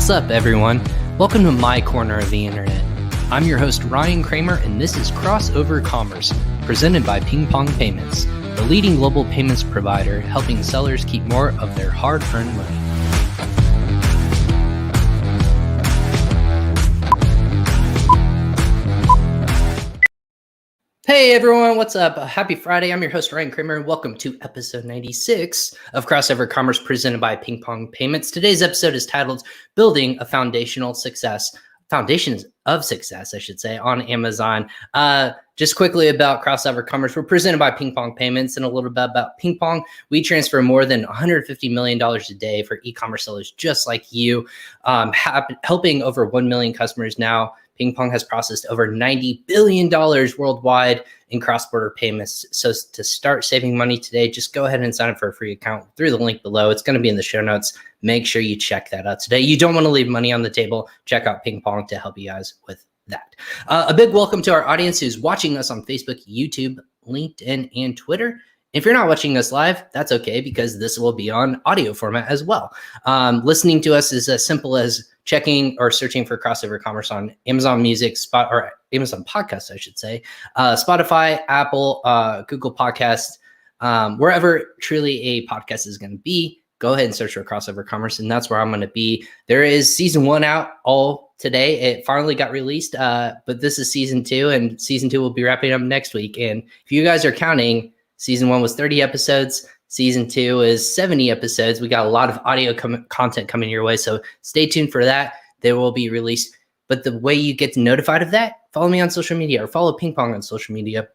What's up, everyone? Welcome to my corner of the internet. I'm your host, Ryan Kramer, and this is Crossover Commerce, presented by PingPong Payments, the leading global payments provider helping sellers keep more of their hard-earned money. Hey everyone, what's up? Happy Friday. I'm your host, Ryan Kramer, and welcome to episode 96 of Crossover Commerce presented by PingPong Payments. Today's episode is titled Building a Foundations of Success, I should say, on Amazon. Just quickly about Crossover Commerce, we're presented by PingPong Payments, and a little bit about PingPong. We transfer more than $150 million a day for e-commerce sellers just like you, helping over 1 million customers now. PingPong has processed over $90 billion worldwide in cross-border payments. So to start saving money today, just go ahead and sign up for a free account through the link below. It's going to be in the show notes. Make sure you check that out today. You don't want to leave money on the table. Check out PingPong to help you guys with that. A big welcome to our audience who's watching us on Facebook, YouTube, LinkedIn, and Twitter. If you're not watching us live, that's okay, because this will be on audio format as well. Listening to us is as simple as checking or searching for Crossover Commerce on Amazon Music, or Amazon Podcasts, I should say, Spotify, Apple, Google Podcasts, wherever truly a podcast is going to be. Go ahead and search for Crossover Commerce, and that's where I'm going to be. There is season 1 out all today. It finally got released, but this is season 2, and season 2 will be wrapping up next week. And if you guys are counting, season 1 was 30 episodes. Season 2 is 70 episodes. We got a lot of audio content coming your way, so stay tuned for that. They will be released. But the way you get notified of that, follow me on social media or follow PingPong on social media,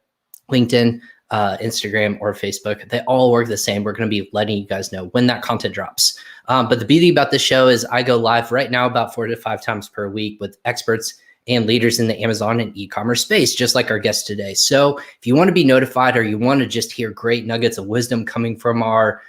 LinkedIn, Instagram, or Facebook. They all work the same. We're going to be letting you guys know when that content drops. But the beauty about this show is I go live right now about 4 to 5 times per week with experts and leaders in the Amazon and e-commerce space, just like our guest today. So if you want to be notified or you want to just hear great nuggets of wisdom coming from our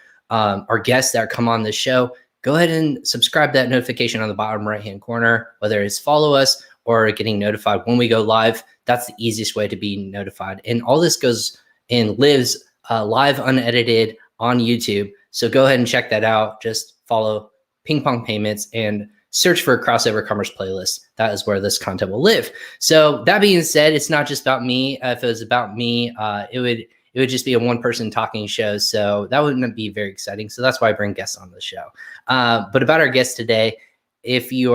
guests that come on this show, go ahead and subscribe to that notification on the bottom right-hand corner, whether it's follow us or getting notified when we go live. That's the easiest way to be notified. And all this goes and lives live unedited on YouTube. So go ahead and check that out. Just follow PingPong Payments and search for a Crossover Commerce playlist. That is where this content will live. So that being said, it's not just about me. If it was about me, it would just be a one-person talking show. So that wouldn't be very exciting. So that's why I bring guests on the show. But about our guests today, if you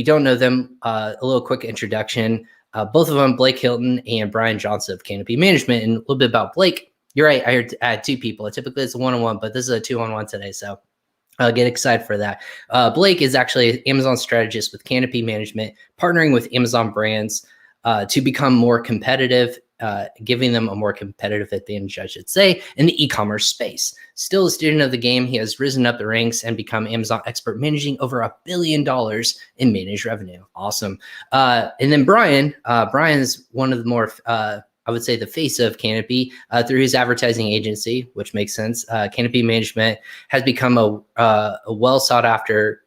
don't know them, a little quick introduction. Both of them, Blake Hilton and Brian Johnson of Canopy Management. And a little bit about Blake. You're right. I had 2 people. Typically it's a 1-on-1, but this is a 2-on-1 today. So get excited for that. Blake is actually an Amazon strategist with Canopy Management, partnering with Amazon brands to become more competitive, giving them a more competitive advantage, I should say, in the e-commerce space. Still a student of the game, he has risen up the ranks and become Amazon expert, managing over $1 billion in managed revenue. Awesome. And then Brian is one of the more I would say the face of Canopy through his advertising agency, which makes sense. Canopy Management has become a well sought after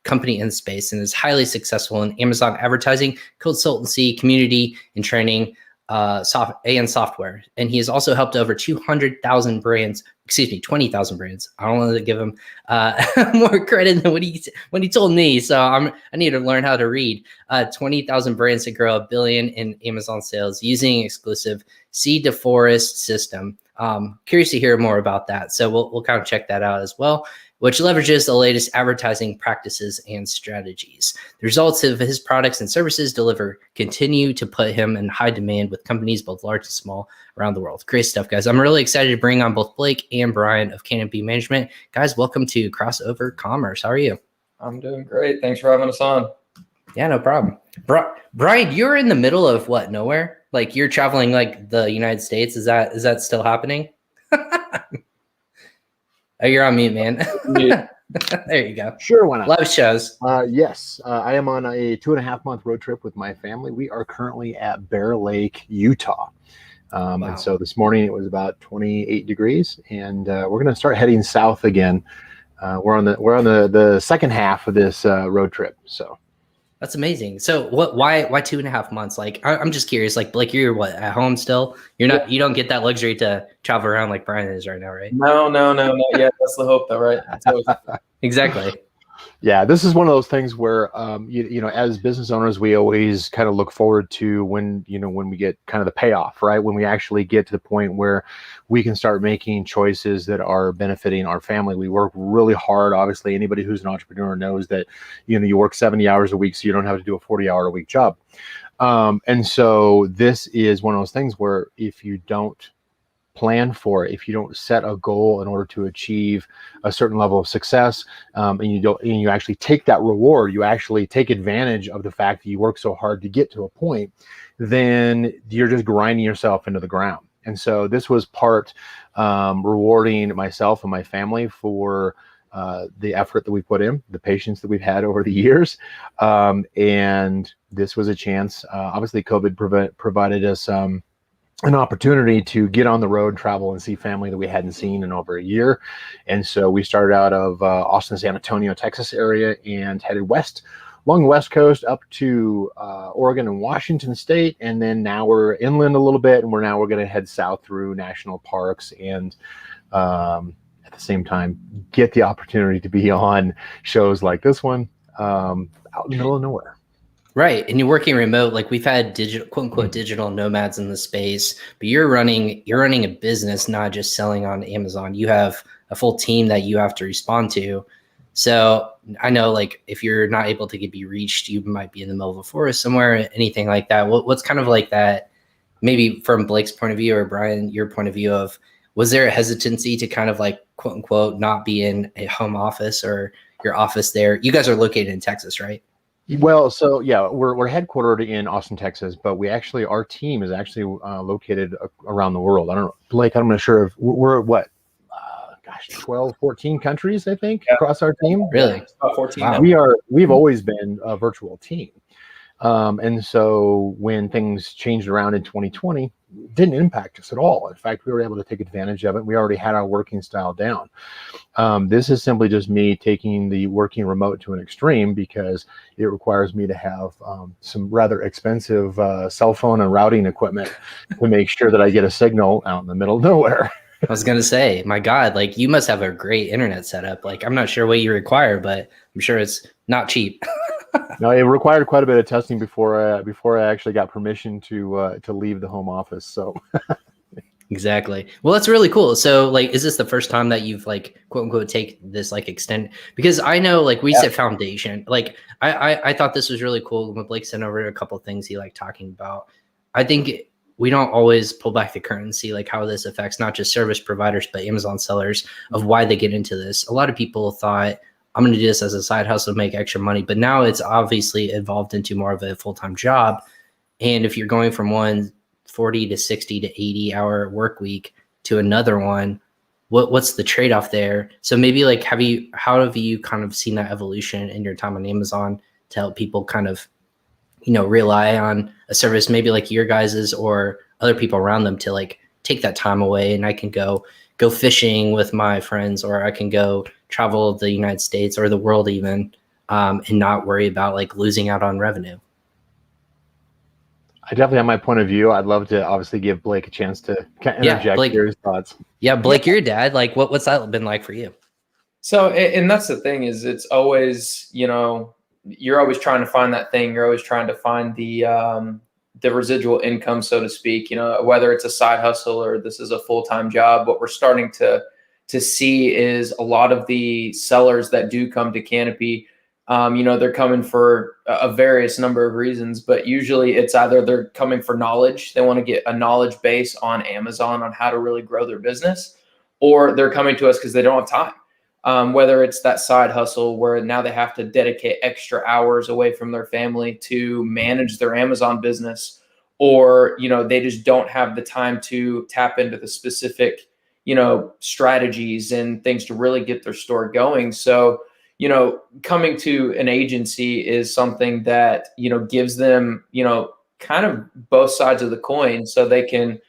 company in space and is highly successful in Amazon advertising, consultancy, community, and training, software. And he has also helped over 20,000 brands. I don't want to give him more credit than when he told me. So I need to learn how to read. 20,000 brands to grow $1 billion in Amazon sales using exclusive seed to forest system. Curious to hear more about that. So we'll kind of check that out as well, which leverages the latest advertising practices and strategies. The results of his products and services continue to put him in high demand with companies both large and small around the world. Great stuff, guys. I'm really excited to bring on both Blake and Brian of Canopy Management. Guys, welcome to Crossover Commerce. How are you? I'm doing great. Thanks for having us on. Yeah, no problem. Brian, you're in the middle of what, nowhere? Like you're traveling like the United States. Is that still happening? Oh, you're on mute, man. Yeah. There you go. Sure, why not? Live shows. Yes, I am on a 2.5-month road trip with my family. We are currently at Bear Lake, Utah. Wow. And so this morning it was about 28 degrees, and we're going to start heading south again. We're on the second half of this road trip. So That's amazing. So why 2.5 months? Like, I'm just curious, like you're what, at home still? You don't get that luxury to travel around like Brian is right now, right? No, not yet. That's the hope though, right? Exactly. Yeah, this is one of those things where, as business owners, we always kind of look forward to when we get kind of the payoff, right? When we actually get to the point where we can start making choices that are benefiting our family. We work really hard. Obviously, anybody who's an entrepreneur knows that, you work 70 hours a week, so you don't have to do a 40-hour-a-week job. And so this is one of those things where if you don't plan for it, if you don't set a goal in order to achieve a certain level of success, and you actually take that reward, you actually take advantage of the fact that you work so hard to get to a point, then you're just grinding yourself into the ground. And so this was part rewarding myself and my family for the effort that we put in, the patience that we've had over the years. And this was a chance. Obviously, COVID provided us an opportunity to get on the road, travel, and see family that we hadn't seen in over a year. And so we started out of Austin, San Antonio, Texas area and headed west along the West Coast up to Oregon and Washington State. And then now we're inland a little bit, and we're going to head south through national parks and at the same time get the opportunity to be on shows like this one out in the middle of nowhere. Right. And you're working remote, like we've had digital, quote unquote, digital nomads in the space, but you're running a business, not just selling on Amazon. You have a full team that you have to respond to. So I know, like, if you're not able to be reached, you might be in the middle of a forest somewhere, anything like that. What's kind of like that, maybe from Blake's point of view or Brian, your point of view of, was there a hesitancy to kind of like, quote unquote, not be in a home office or your office there? You guys are located in Texas, right? Well, so yeah, we're headquartered in Austin, Texas, but our team is actually located around the world. I don't know, Blake, I'm not sure if we're what, 12, 14 countries, I think, across our team. Really? About 14. Wow. We've always been a virtual team. And so when things changed around in 2020, it didn't impact us at all. In fact, we were able to take advantage of it. We already had our working style down. This is simply just me taking the working remote to an extreme because it requires me to have some rather expensive cell phone and routing equipment to make sure that I get a signal out in the middle of nowhere. I was going to say, my God, like you must have a great internet setup. Like, I'm not sure what you require, but I'm sure it's not cheap. No, it required quite a bit of testing before I actually got permission to leave the home office. So Exactly. Well, that's really cool. So, like, is this the first time that you've like, quote unquote, take this like extend? Because I know, like, we said foundation. Like, I thought this was really cool when Blake sent over a couple of things he liked talking about. I think we don't always pull back the curtain and see like how this affects not just service providers but Amazon sellers of why they get into this. A lot of people thought, I'm going to do this as a side hustle to make extra money, but now it's obviously evolved into more of a full-time job. And if you're going from one 40 to 60 to 80-hour work week to another one, what's the trade-off there? So maybe like, how have you kind of seen that evolution in your time on Amazon to help people kind of, rely on a service maybe like your guys's or other people around them to like take that time away, and I can go fishing with my friends, or I can go travel the United States or the world even, and not worry about like losing out on revenue. I definitely have my point of view. I'd love to obviously give Blake a chance to interject Blake, your thoughts. Yeah, Blake, your dad, like what's that been like for you? So, and that's the thing is it's always, you're always trying to find that thing. You're always trying to find the residual income, so to speak, whether it's a side hustle or this is a full-time job. What we're starting to see is a lot of the sellers that do come to Canopy, they're coming for a various number of reasons, but usually it's either they're coming for knowledge. They want to get a knowledge base on Amazon on how to really grow their business, or they're coming to us because they don't have time. Whether it's that side hustle where now they have to dedicate extra hours away from their family to manage their Amazon business, or, they just don't have the time to tap into the specific, strategies and things to really get their store going. So, coming to an agency is something that, gives them, kind of both sides of the coin so they can,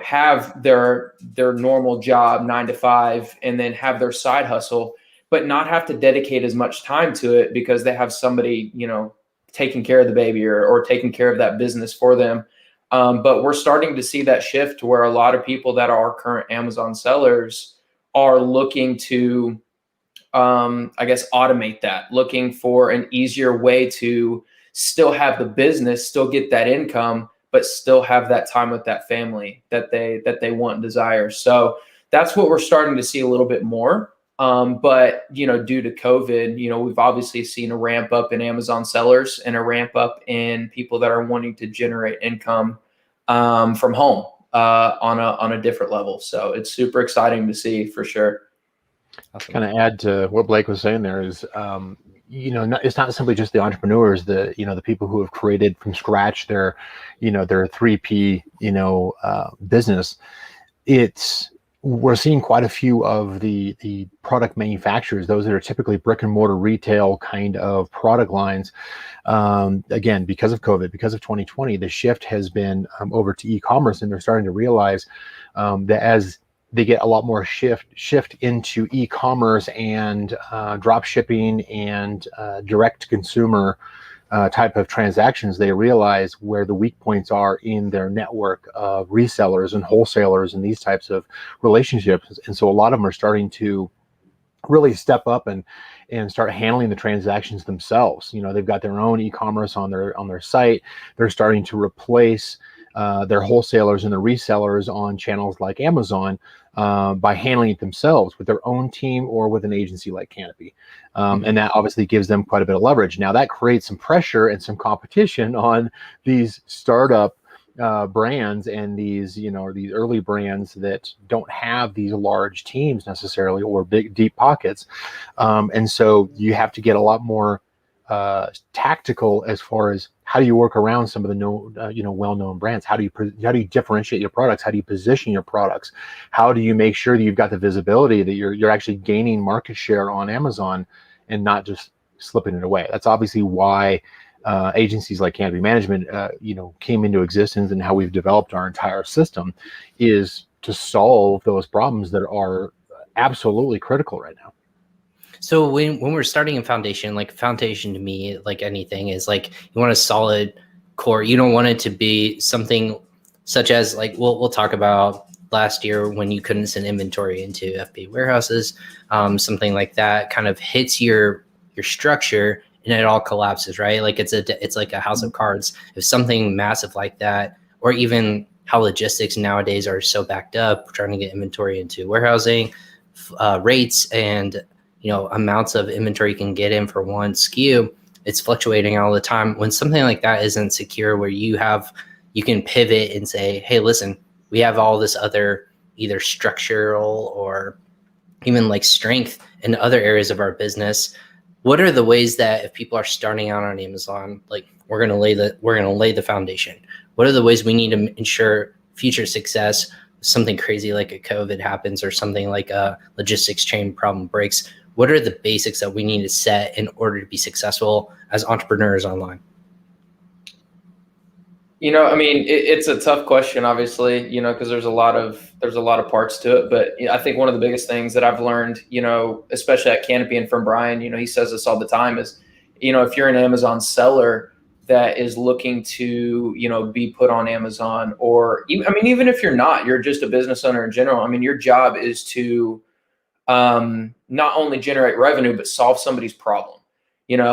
have their normal job 9 to 5 and then have their side hustle, but not have to dedicate as much time to it because they have somebody, taking care of the baby or taking care of that business for them. But we're starting to see that shift where a lot of people that are current Amazon sellers are looking to I guess, automate that, looking for an easier way to still have the business, still get that income, but still have that time with that family that they want and desire. So that's what we're starting to see a little bit more. But due to COVID, we've obviously seen a ramp up in Amazon sellers and a ramp up in people that are wanting to generate income from home on a different level. So it's super exciting to see, for sure. Awesome. Kind of add to what Blake was saying there is, it's not simply just the entrepreneurs, the people who have created from scratch their 3P, business. We're seeing quite a few of the product manufacturers, those that are typically brick and mortar retail kind of product lines. Again, because of COVID, because of 2020, the shift has been over to e-commerce, and they're starting to realize that as they get a lot more shift into e-commerce and drop shipping and direct to consumer type of transactions, they realize where the weak points are in their network of resellers and wholesalers and these types of relationships. And so a lot of them are starting to really step up and start handling the transactions themselves. They've got their own e-commerce on their site. They're starting to replace their wholesalers and their resellers on channels like Amazon by handling it themselves with their own team or with an agency like Canopy. And that obviously gives them quite a bit of leverage. Now that creates some pressure and some competition on these startup brands and these early brands that don't have these large teams necessarily or big deep pockets. And so you have to get a lot more tactical as far as how do you work around some of the well-known brands. How do you differentiate your products? How do you position your products? How do you make sure that you've got the visibility that you're actually gaining market share on Amazon and not just slipping it away? That's obviously why agencies like Canopy Management came into existence, and how we've developed our entire system is to solve those problems that are absolutely critical right now. So when we're starting a foundation, like foundation to me, like anything, is like you want a solid core. You don't want it to be something such as like we'll talk about last year when you couldn't send inventory into FBA warehouses. Something like that kind of hits your structure and it all collapses, right? Like it's like a house of cards. If something massive like that, or even how logistics nowadays are so backed up, trying to get inventory into warehousing, rates and amounts of inventory you can get in for one SKU, it's fluctuating all the time. When something like that isn't secure, where you can pivot and say, hey, listen, we have all this other either structural or even like strength in other areas of our business. What are the ways that if people are starting out on Amazon, like we're going to lay the foundation? What are the ways we need to ensure future success? Something crazy like a COVID happens or something like a logistics chain problem breaks. What are the basics that we need to set in order to be successful as entrepreneurs online? It's a tough question, obviously, because there's a lot of parts to it. But I think one of the biggest things that I've learned, especially at Canopy and from Brian, he says this all the time is, if you're an Amazon seller that is looking to, be put on Amazon, or even if you're not, you're just a business owner in general. Your job is to not only generate revenue, but solve somebody's problem.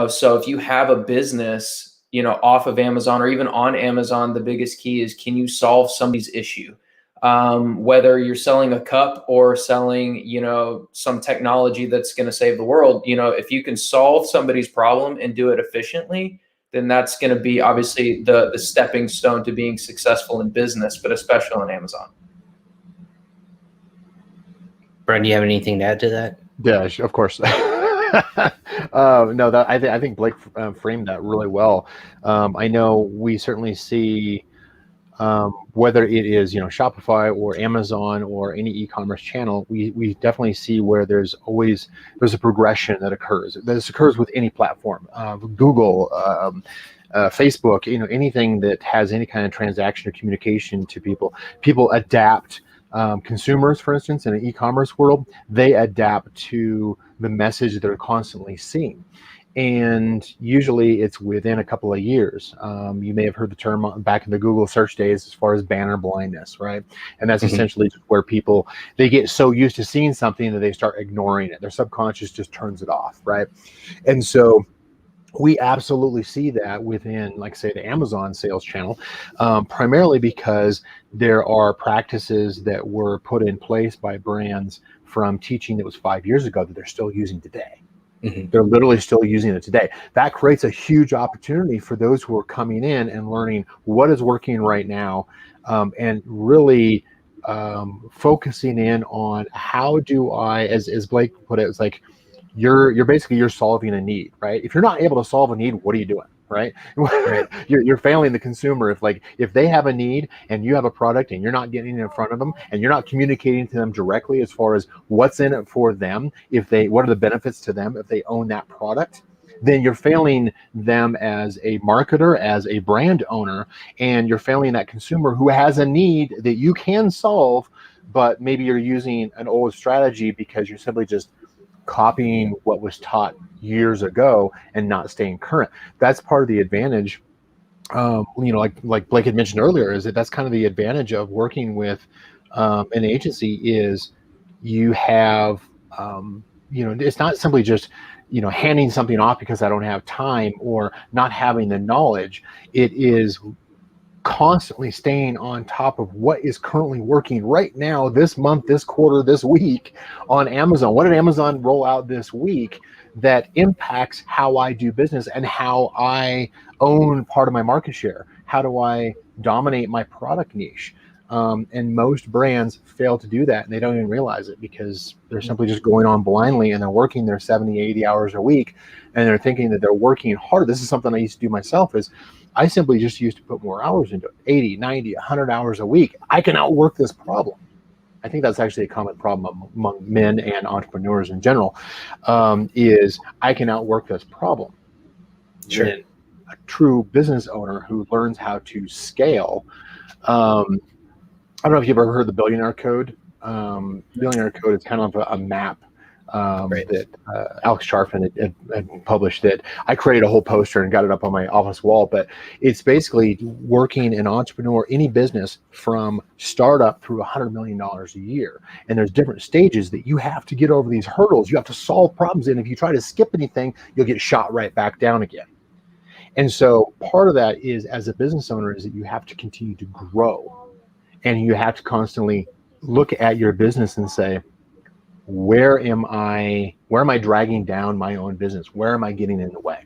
So if you have a business, off of Amazon or even on Amazon, the biggest key is, can you solve somebody's issue? Whether you're selling a cup or selling, some technology that's going to save the world, if you can solve somebody's problem and do it efficiently, then that's going to be obviously the stepping stone to being successful in business, but especially on Amazon. Brian, do you have anything to add to that? Yeah, of course. I think Blake framed that really well. I know we certainly see whether it is Shopify or Amazon or any e-commerce channel, we definitely see where there's a progression that occurs. This occurs with any platform, Google, Facebook, anything that has any kind of transaction or communication to people. People adapt. Consumers, for instance, in an e-commerce world, they adapt to the message they're constantly seeing. And usually it's within a couple of years. You may have heard the term back in the Google search days as far as banner blindness, right? And that's essentially just where people, they get so used to seeing something that they start ignoring it. Their subconscious just turns it off, right? And so we absolutely see that within, like say, the Amazon sales channel, primarily because there are practices that were put in place by brands from teaching that was 5 years ago that they're still using today. They're literally still using it today. That creates a huge opportunity for those who are coming in and learning what is working right now, and really focusing in on how do I, as Blake put it, it's like you're basically you're solving a need, right? If you're not able to solve a need, what are you doing? Right? Right. You're failing the consumer. If they have a need and you have a product and you're not getting in front of them and you're not communicating to them directly as far as what's in it for them, what are the benefits to them if they own that product, then you're failing them as a marketer, as a brand owner, and you're failing that consumer who has a need that you can solve, but maybe you're using an old strategy because you're simply just copying what was taught years ago and not staying current. That's part of the advantage. Like Blake had mentioned earlier, is that's kind of the advantage of working with an agency is you have, it's not simply just, handing something off because I don't have time or not having the knowledge. It is constantly staying on top of what is currently working right now, this month, this quarter, this week on Amazon. What did Amazon roll out this week that impacts how I do business and how I own part of my market share? How do I dominate my product niche? And most brands fail to do that, and they don't even realize it because they're simply just going on blindly, and they're working their 70, 80 hours a week, and they're thinking that they're working hard. This is something I used to do myself, is I simply just used to put more hours into it, 80, 90, 100 hours a week. I can outwork this problem. I think that's actually a common problem among men and entrepreneurs in general, is I can outwork this problem. Sure. And a true business owner who learns how to scale, I don't know if you've ever heard the Billionaire Code. Billionaire Code is kind of a map Right. that Alex Charfen had published, that I created a whole poster and got it up on my office wall. But it's basically working an entrepreneur, any business from startup through $100 million a year. And there's different stages that you have to get over these hurdles. You have to solve problems. And if you try to skip anything, you'll get shot right back down again. And so part of that is, as a business owner, is that you have to continue to grow. And you have to constantly look at your business and say, where am I dragging down my own business? Where am I getting in the way?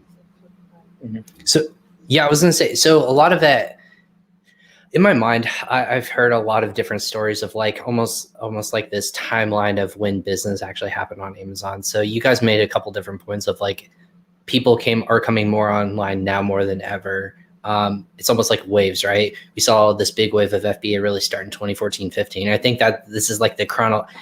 So, yeah, I was going to say, so a lot of that in my mind, I've heard a lot of different stories of like almost like this timeline of when business actually happened on Amazon. So you guys made a couple different points of like people are coming more online now more than ever. It's almost like waves, right? We saw this big wave of FBA really start in 2014, 15. I think that this is like the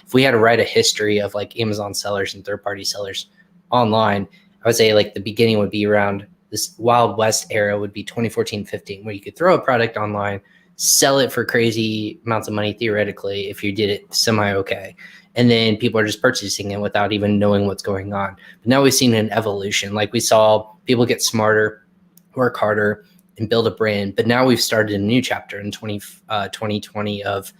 if we had to write a history of like Amazon sellers and third-party sellers online, I would say like the beginning would be around this Wild West era would be 2014, 15, where you could throw a product online, sell it for crazy amounts of money, theoretically, if you did it semi-okay. And then people are just purchasing it without even knowing what's going on. But now we've seen an evolution. Like we saw people get smarter, work harder, and build a brand. But now we've started a new chapter in 2020 of,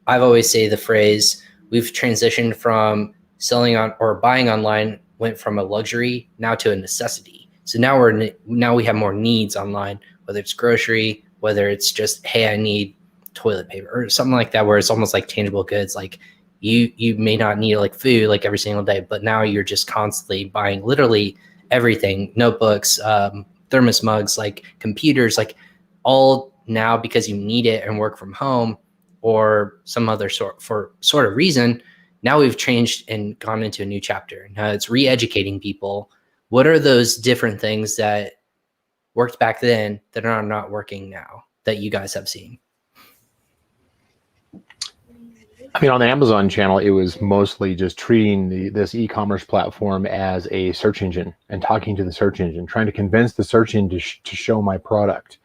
I've always say the phrase, we've transitioned from selling on or buying online, went from a luxury now to a necessity. So now we have more needs online, whether it's grocery, whether it's just, hey, I need toilet paper or something like that, where it's almost like tangible goods. Like you may not need like food like every single day, but now you're just constantly buying literally everything, notebooks, thermos mugs, like computers, like all now because you need it and work from home or some other sort of reason. Now we've changed and gone into a new chapter. Now it's re-educating people. What are those different things that worked back then that are not working now that you guys have seen? I mean, on the Amazon channel, it was mostly just treating this e-commerce platform as a search engine and talking to the search engine, trying to convince the search engine to show my product.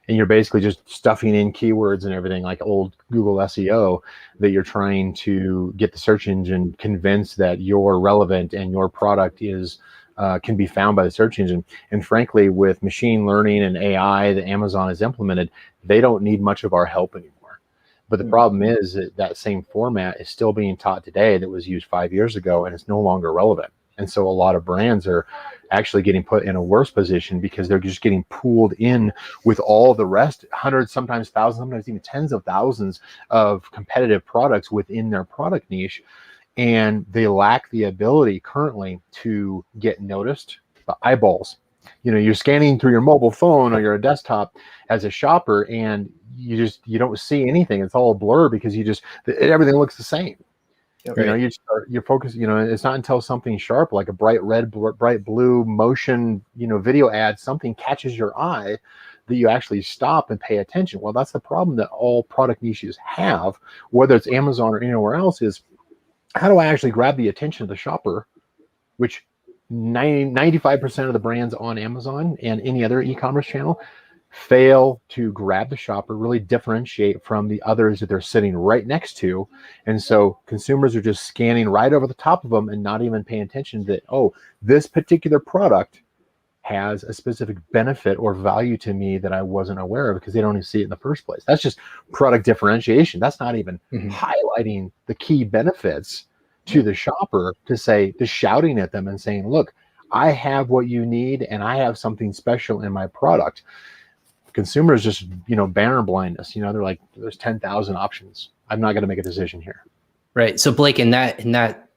And you're basically just stuffing in keywords and everything like old Google SEO, that you're trying to get the search engine convinced that you're relevant and your product is can be found by the search engine. And frankly, with machine learning and AI that Amazon has implemented, they don't need much of our help anymore. But the problem is that that same format is still being taught today that was used 5 years ago, and it's no longer relevant. And so a lot of brands are actually getting put in a worse position because they're just getting pooled in with all the rest, hundreds, sometimes thousands, sometimes even tens of thousands of competitive products within their product niche. And they lack the ability currently to get noticed. The eyeballs, you're scanning through your mobile phone or your desktop as a shopper, and you don't see anything. It's all a blur because everything looks the same. Right. You're focused, it's not until something sharp like a bright red, bright blue motion, video ad, something catches your eye that you actually stop and pay attention. Well, that's the problem that all product niches have, whether it's Amazon or anywhere else, is how do I actually grab the attention of the shopper, which 95% of the brands on Amazon and any other e-commerce channel fail to grab the shopper, really differentiate from the others that they're sitting right next to. And so consumers are just scanning right over the top of them and not even paying attention that, oh, this particular product has a specific benefit or value to me that I wasn't aware of, because they don't even see it in the first place. That's just product differentiation. That's not even highlighting the key benefits to the shopper, to shouting at them and saying, look, I have what you need and I have something special in my product. Consumers just, banner blindness. They're like, there's 10,000 options. I'm not going to make a decision here. Right. So Blake, in that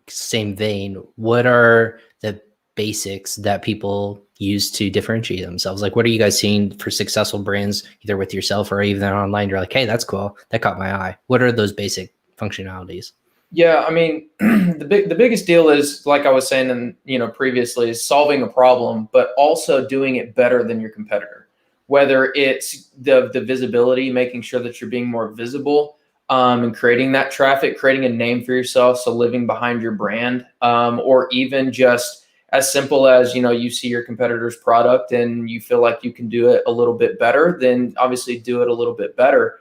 same vein, what are the basics that people use to differentiate themselves? Like, what are you guys seeing for successful brands, either with yourself or even online? You're like, hey, that's cool. That caught my eye. What are those basic functionalities? Yeah, I mean, the biggest deal is, like I was saying, previously, is solving a problem, but also doing it better than your competitor. Whether it's the visibility, making sure that you're being more visible, and creating that traffic, creating a name for yourself, so living behind your brand, or even just as simple as, you see your competitor's product and you feel like you can do it a little bit better, then obviously do it a little bit better.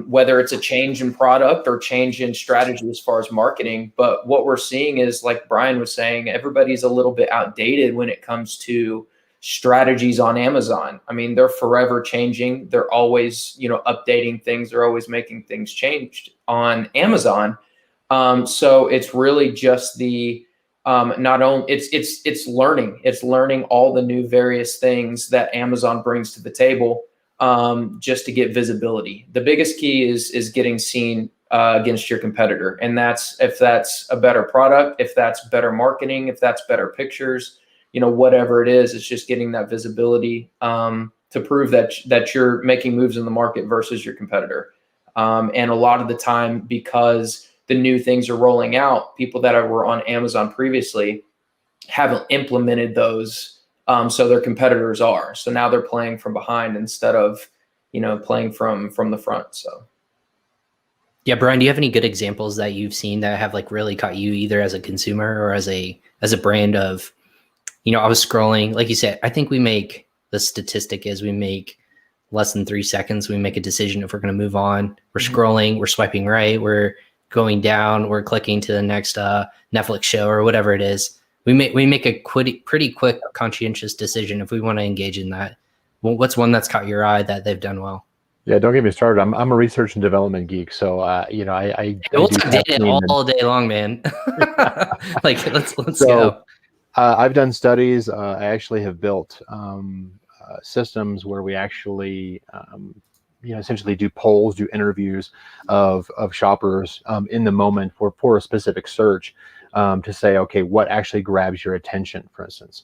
Whether it's a change in product or change in strategy as far as marketing. But what we're seeing is, like Brian was saying, everybody's a little bit outdated when it comes to strategies on Amazon. I mean, they're forever changing. They're always, updating things. They're always making things changed on Amazon. So it's really just not only it's learning all the new various things that Amazon brings to the table, just to get visibility. The biggest key is getting seen against your competitor, and if that's a better product, if that's better marketing, if that's better pictures, whatever it is, it's just getting that visibility to prove that you're making moves in the market versus your competitor. And a lot of the time, because the new things are rolling out, people that were on Amazon previously haven't implemented those, so their competitors are. So now they're playing from behind instead of, playing from the front. So. Yeah, Brian, do you have any good examples that you've seen that have like really caught you, either as a consumer or as a brand of, I was scrolling, like you said, I think the statistic is we make less than 3 seconds. We make a decision if we're going to move on. We're scrolling, we're swiping right, we're going down, we're clicking to the next Netflix show or whatever it is. We make a pretty quick, conscientious decision if we want to engage in that. Well, what's one that's caught your eye that they've done well? Yeah, don't get me started. I'm a research and development geek, so we'll talk data all day long, man. Like let's go. I've done studies. I actually have built systems where we actually essentially do polls, do interviews of shoppers in the moment for a specific search, to say, okay, what actually grabs your attention, for instance.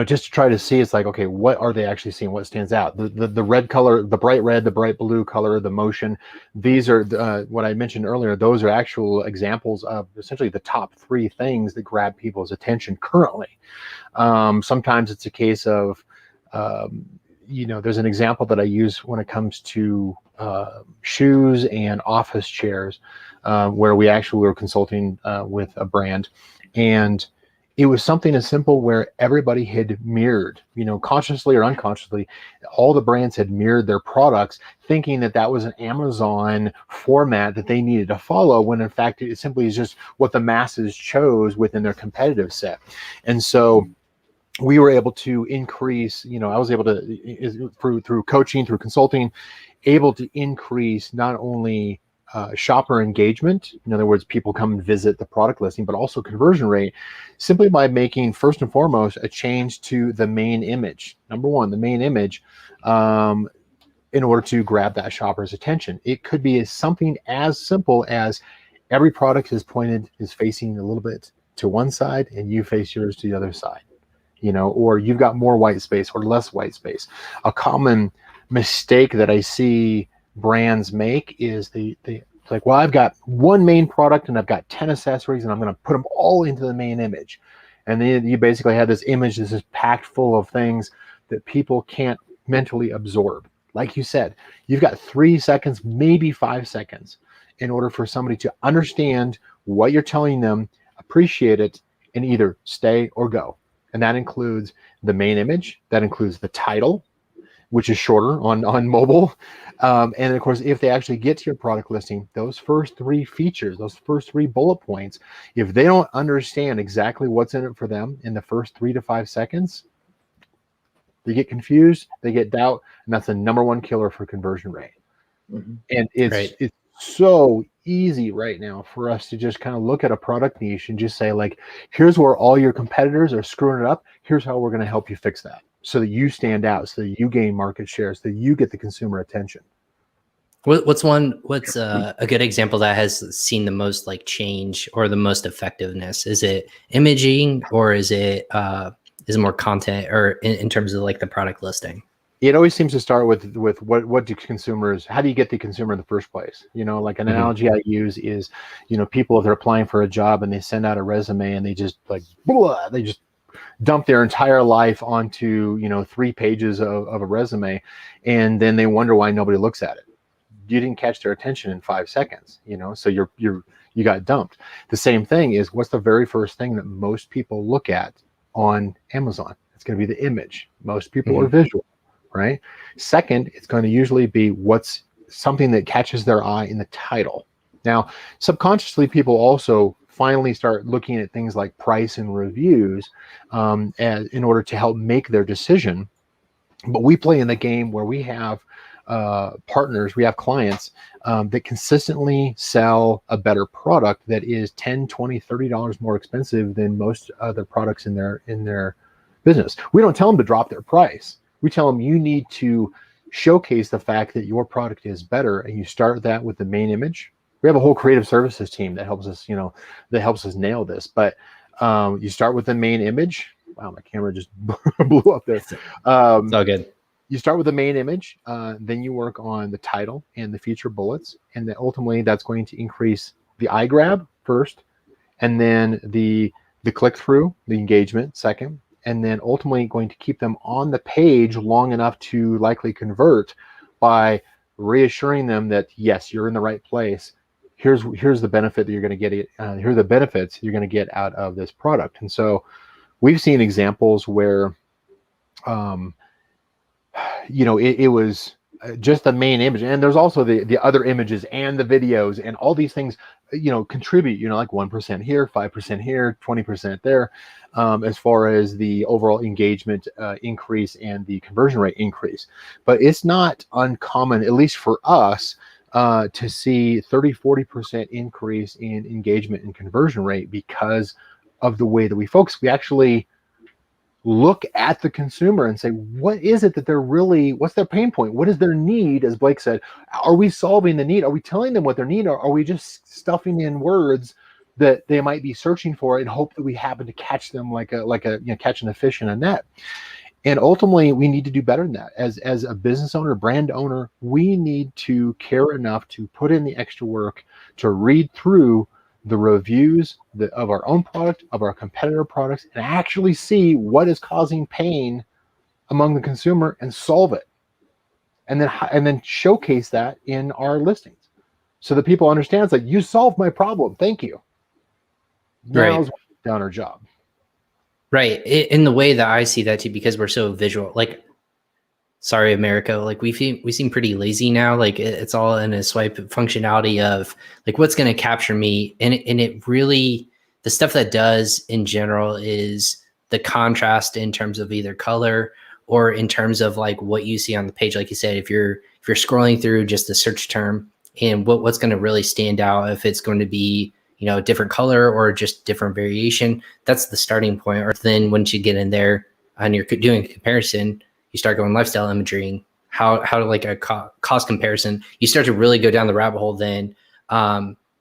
Just to try to see, it's like, okay, what are they actually seeing? What stands out? The red color, the bright red, the bright blue color, the motion. These are what I mentioned earlier. Those are actual examples of essentially the top 3 things that grab people's attention currently. Sometimes it's a case of, there's an example that I use when it comes to shoes and office chairs, where we actually were consulting with a brand, and it was something as simple where everybody had mirrored, consciously or unconsciously, all the brands had mirrored their products, thinking that that was an Amazon format that they needed to follow, when in fact it simply is just what the masses chose within their competitive set. And so we were able to increase, I was able to, through coaching, through consulting, able to increase not only shopper engagement, in other words, people come and visit the product listing, but also conversion rate, simply by making, first and foremost, a change to the main image. Number one, the main image, in order to grab that shopper's attention. It could be something as simple as every product is facing a little bit to one side, and you face yours to the other side, or you've got more white space or less white space. A common mistake that I see brands make is like, well, I've got one main product and I've got 10 accessories and I'm going to put them all into the main image. And then you basically have this image that's just packed full of things that people can't mentally absorb. Like you said, you've got 3 seconds, maybe 5 seconds, in order for somebody to understand what you're telling them, appreciate it, and either stay or go. And that includes the main image, that includes the title, which is shorter on mobile. And of course, if they actually get to your product listing, those first 3 features, those first 3 bullet points, if they don't understand exactly what's in it for them in the first 3 to 5 seconds, they get confused, they get doubt, and that's the number one killer for conversion rate. Mm-hmm. And it's so easy right now for us to just kind of look at a product niche and just say, like, here's where all your competitors are screwing it up. Here's how we're going to help you fix that, so that you stand out, so that you gain market share, so that you get the consumer attention. What's a good example that has seen the most like change or the most effectiveness? Is it imaging, or is it more content, or in terms of like the product listing? It always seems to start with what do consumers, how do you get the consumer in the first place? Like an analogy I use is, people, if they're applying for a job and they send out a resume and they just they just dump their entire life onto 3 pages of a resume, and then they wonder why nobody looks at it. You didn't catch their attention in 5 seconds, so you got dumped. The same thing is, what's the very first thing that most people look at on Amazon? It's going to be the image. Most people are visual, right? Second, it's going to usually be what's something that catches their eye in the title. Now, subconsciously, people also finally start looking at things like price and reviews in order to help make their decision. But we play in the game where we have partners, we have clients that consistently sell a better product that is $10, $20, $30 more expensive than most other products in their business. We don't tell them to drop their price. We tell them, you need to showcase the fact that your product is better, and you start that with the main image. We have a whole creative services team that helps us, nail this. But you start with the main image. Wow, my camera just blew up there. It's all good. You start with the main image, then you work on the title and the feature bullets, and then ultimately that's going to increase the eye grab first, and then the click through, the engagement second, and then ultimately going to keep them on the page long enough to likely convert by reassuring them that, yes, you're in the right place. Here's the benefit that you're going to get. Here are the benefits you're going to get out of this product. And so we've seen examples where it was just the main image, and there's also the other images and the videos, and all these things contribute, like 1% here, 5% here, 20% there, as far as the overall engagement increase and the conversion rate increase. But it's not uncommon, at least for us, to see 30-40% increase in engagement and conversion rate because of the way that we focus. We actually look at the consumer and say, what is it that what's their pain point? What is their need? As Blake said, are we solving the need? Are we telling them what their need are? Are we just stuffing in words that they might be searching for and hope that we happen to catch them like catching a fish in a net? And ultimately, we need to do better than that. As a business owner, brand owner, we need to care enough to put in the extra work to read through the reviews of our own product, of our competitor products, and actually see what is causing pain among the consumer and solve it. And then showcase that in our listings so that people understand, it's like, you solved my problem. Thank you. Now we've done our job. Right. In the way that I see that too, because we're so visual, like, sorry, America, like we seem pretty lazy now. Like it's all in a swipe functionality of like, what's going to capture me. And it really, the stuff that does in general is the contrast in terms of either color or in terms of like what you see on the page. Like you said, if you're scrolling through just the search term and what's going to really stand out, if it's going to be, a different color or just different variation, that's the starting point. Or then once you get in there and you're doing a comparison, you start going lifestyle imagery, how to like a cost comparison, you start to really go down the rabbit hole then.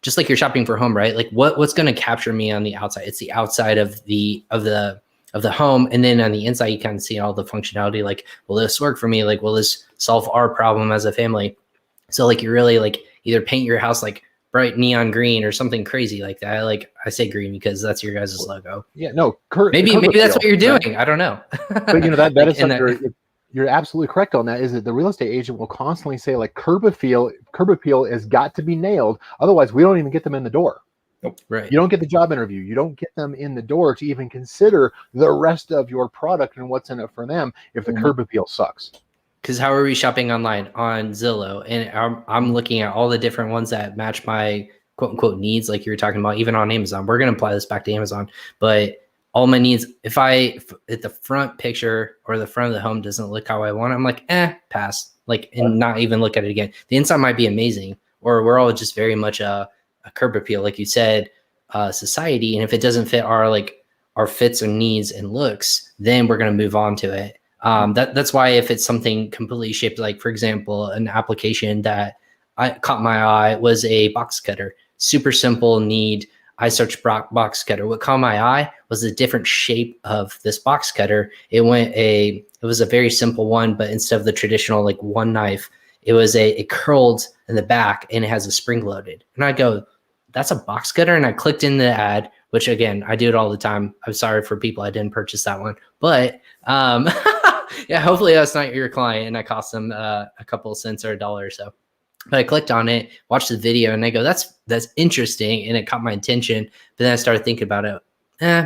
Just like you're shopping for home, right? Like what's going to capture me on the outside? It's the outside of the home. And then on the inside, you kind of see all the functionality. Like, will this work for me? Like, will this solve our problem as a family? So like, you really like either paint your house like bright neon green or something crazy like that. Like I say green because that's your guys' logo. Yeah, no, maybe that's what you're doing. Right? I don't know. But that like, is something you're absolutely correct on that. Is that the real estate agent will constantly say like curb appeal has got to be nailed. Otherwise, we don't even get them in the door. Nope. Right. You don't get the job interview. You don't get them in the door to even consider the rest of your product and what's in it for them if the curb appeal sucks. Because how are we shopping online on Zillow? And I'm looking at all the different ones that match my quote unquote needs, like you were talking about, even on Amazon. We're going to apply this back to Amazon. But all my needs, if the front picture or the front of the home doesn't look how I want, I'm like, pass. Like, and not even look at it again. The inside might be amazing, or we're all just very much a curb appeal, like you said, society. And if it doesn't fit our fits or needs and looks, then we're going to move on to it. That's why if it's something completely shaped, like for example, an application that caught my eye was a box cutter, super simple need. I searched box cutter. What caught my eye was the different shape of this box cutter. It was a very simple one, but instead of the traditional like one knife, it was a curled in the back and it has a spring loaded. And I go, that's a box cutter. And I clicked in the ad, which again, I do it all the time. I'm sorry for people I didn't purchase that one, but yeah, hopefully that's not your client and I cost them a couple of cents or $1 or so. But I clicked on it, watched the video, and I go, that's interesting, and it caught my attention. But then I started thinking about it.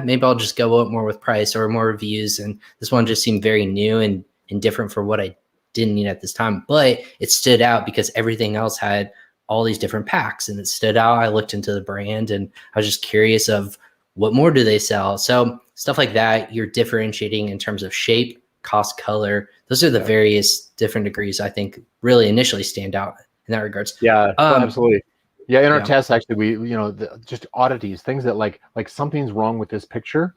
Maybe I'll just go more with price or more reviews. And this one just seemed very new and different for what I didn't need at this time. But it stood out because everything else had all these different packs, and it stood out. I looked into the brand, and I was just curious of what more do they sell. So stuff like that, you're differentiating in terms of shape, cost, color. Those are the various different degrees I think really initially stand out in that regards. Yeah, absolutely. Yeah, in our tests, actually, we just oddities, things that like something's wrong with this picture,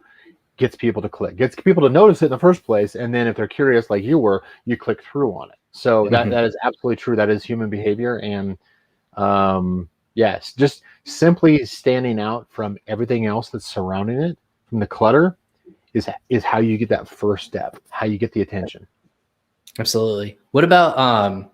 gets people to click, gets people to notice it in the first place, and then if they're curious like you were, you click through on it. So that is absolutely true. That is human behavior, and yes, just simply standing out from everything else that's surrounding it, from the clutter, is how you get that first step, how you get the attention. Absolutely. What about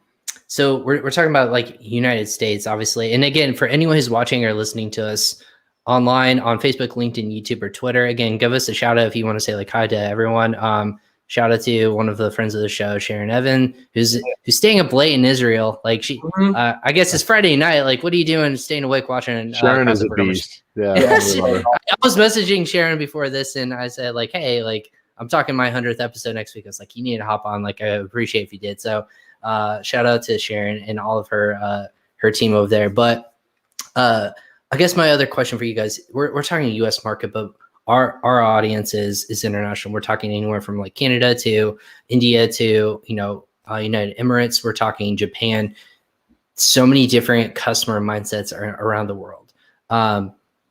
so we're talking about like United States, obviously. And again, for anyone who's watching or listening to us online on Facebook, LinkedIn, YouTube, or Twitter, again, give us a shout out if you want to say like hi to everyone. Shout out to one of the friends of the show, Sharon Evan, who's staying up late in Israel. Like she, I guess it's Friday night. Like, what are you doing staying awake watching? Sharon is a beast. Yeah. I was messaging Sharon before this and I said like, hey, like I'm talking my 100th episode next week. I was like, you need to hop on. Like, I appreciate if you did. So shout out to Sharon and all of her team over there. But I guess my other question for you guys, we're talking US market, but our audience is international. We're talking anywhere from like Canada to India to, United Emirates. We're talking Japan. So many different customer mindsets are around the world.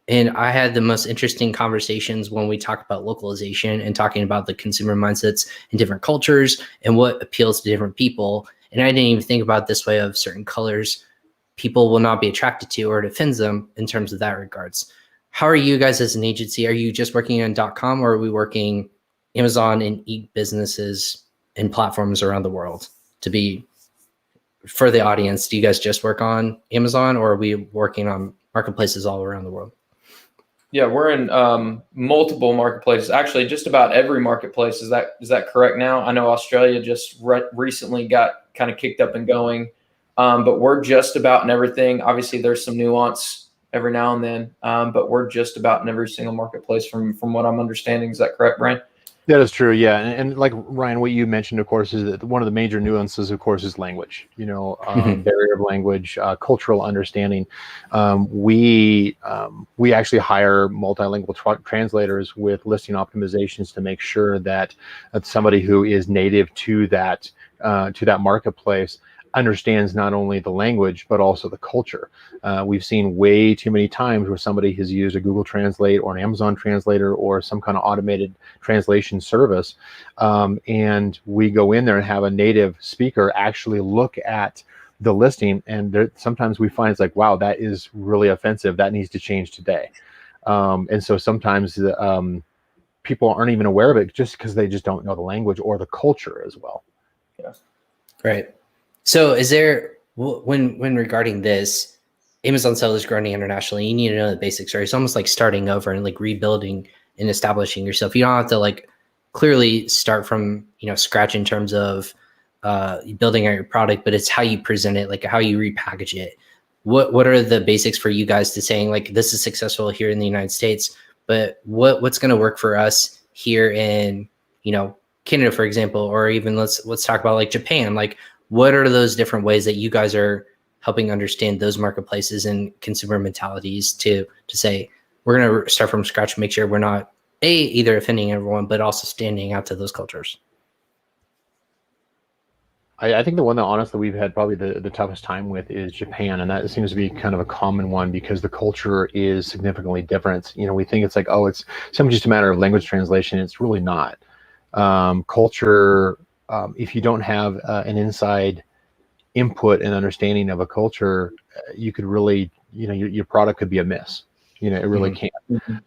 And I had the most interesting conversations when we talk about localization and talking about the consumer mindsets in different cultures and what appeals to different people. And I didn't even think about this way of certain colors people will not be attracted to or it offends them in terms of that regards. How are you guys as an agency? Are you just working on .com or are we working Amazon and e-businesses and platforms around the world to be for the audience? Do you guys just work on Amazon or are we working on marketplaces all around the world? Yeah, we're in multiple marketplaces. Actually, just about every marketplace. Is that correct now? I know Australia just recently got kind of kicked up and going, but we're just about in everything. Obviously, there's some nuance every now and then, but we're just about in every single marketplace from what I'm understanding. Is that correct, Brian? That is true, yeah. And like Ryan, what you mentioned, of course, is that one of the major nuances, of course, is language. Barrier of language, cultural understanding. We actually hire multilingual translators with listing optimizations to make sure that somebody who is native to that marketplace understands not only the language but also the culture. We've seen way too many times where somebody has used a Google Translate or an Amazon translator or some kind of automated translation service, and we go in there and have a native speaker actually look at the listing, and sometimes we find it's like, wow, that is really offensive, that needs to change today. And so sometimes people aren't even aware of it just because they just don't know the language or the culture as well. Yeah. Right. So is there, when regarding this, Amazon sellers growing internationally, you need to know the basics, right? It's almost like starting over and like rebuilding and establishing yourself. You don't have to like clearly start from, scratch in terms of building out your product, but it's how you present it, like how you repackage it. What are the basics for you guys to saying like, this is successful here in the United States, but what's going to work for us here in, Canada, for example, or even let's talk about like Japan. Like, what are those different ways that you guys are helping understand those marketplaces and consumer mentalities to say, we're going to start from scratch, make sure we're not either offending everyone, but also standing out to those cultures? I think the one that honestly we've had probably the toughest time with is Japan, and that seems to be kind of a common one because the culture is significantly different. We think it's like, oh, it's simply just a matter of language translation. It's really not. Culture, if you don't have an inside input and understanding of a culture, you could really, your product could be a miss. It really can.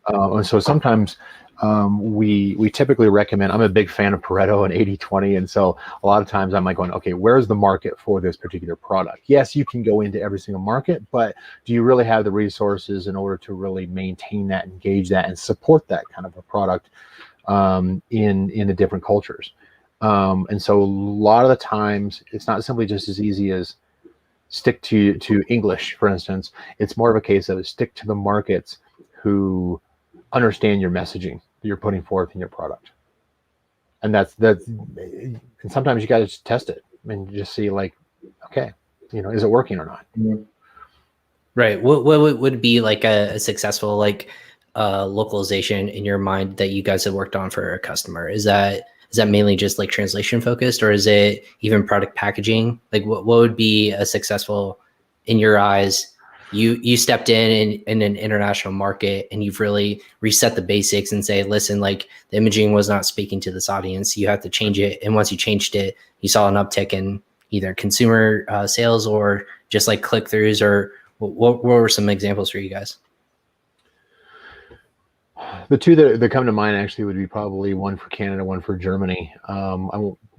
And so sometimes we typically recommend, I'm a big fan of Pareto and 80-20. And so a lot of times I'm like going, okay, where's the market for this particular product? Yes, you can go into every single market, but do you really have the resources in order to really maintain that, engage that, and support that kind of a product in the different cultures? And so a lot of the times it's not simply just as easy as stick to English, for instance. It's more of a case of stick to the markets who understand your messaging that you're putting forth in your product. And and sometimes you got to just test it and just see like, okay, is it working or not? Right. What would be like a successful like localization in your mind that you guys have worked on for a customer? Is that mainly just like translation focused, or is it even product packaging? Like what would be a successful, in your eyes? You stepped in an international market and you've really reset the basics and say, listen, like the imaging was not speaking to this audience. You have to change it. And once you changed it, you saw an uptick in either consumer sales or just like click-throughs, or what were some examples for you guys? The two that come to mind actually would be probably one for Canada, one for Germany. I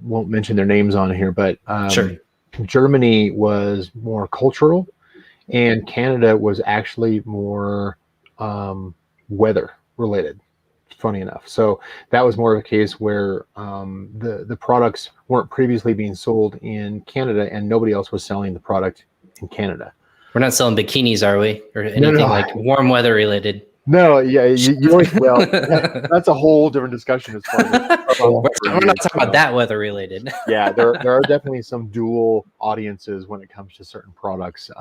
won't mention their names on here, but Sure. Germany was more cultural, and Canada was actually more weather related, funny enough. So that was more of a case where the products weren't previously being sold in Canada and nobody else was selling the product in Canada. We're not selling bikinis, are we? Or anything like warm weather related? No, yeah, you always, well, that's a whole different discussion as far as we're not talking about that weather related. Yeah, there are definitely some dual audiences when it comes to certain products.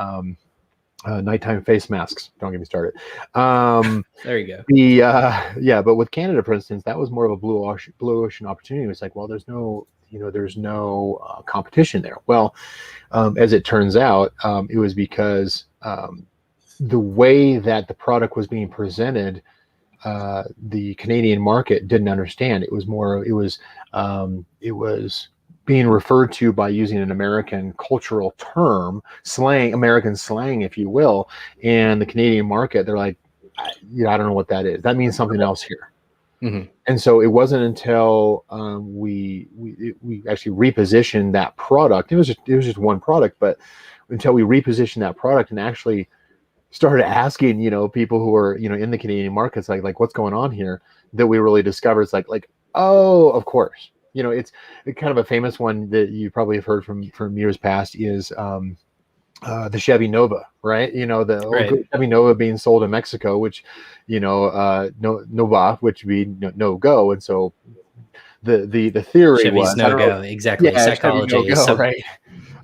Nighttime face masks, don't get me started. There you go. But with Canada, for instance, that was more of a blue ocean opportunity. It's like, well, there's no competition there. Well, as it turns out, it was because the way that the product was being presented, the Canadian market didn't understand. It was being referred to by using an American cultural term, slang, American slang, if you will. And the Canadian market, they're like, I don't know what that is. That means something else here. Mm-hmm. And so it wasn't until we actually repositioned that product. It was just one product, but until we repositioned that product and actually started asking, people who are, in the Canadian markets, like what's going on here, that we really discovered it's like, oh, of course. It's kind of a famous one that you probably have heard from years past is the Chevy Nova, right? The old Right. Chevy Nova being sold in Mexico, which, Nova, which would be no go. And so the theory Chevy's was, I no don't know, go. Exactly. yeah, Chevy no Psychology is go, so right?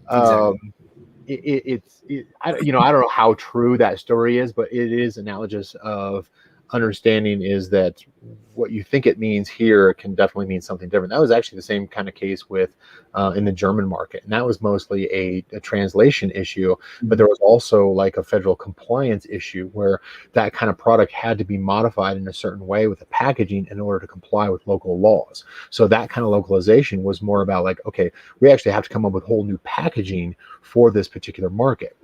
exactly. Um, I don't know how true that story is, but it is analogous of understanding is that what you think it means here can definitely mean something different. That was actually the same kind of case with in the German market, and that was mostly a translation issue, but there was also like a federal compliance issue where that kind of product had to be modified in a certain way with the packaging in order to comply with local laws. So that kind of localization was more about like, okay, we actually have to come up with whole new packaging for this particular market.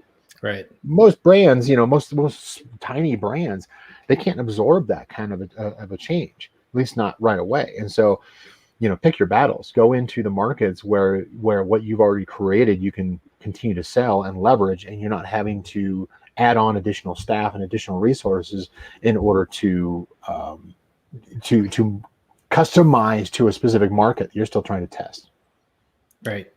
Right. Most brands, most tiny brands, they can't absorb that kind of a change, at least not right away. And so, pick your battles. Go into the markets where what you've already created, you can continue to sell and leverage, and you're not having to add on additional staff and additional resources in order to customize to a specific market you're still trying to test. Right.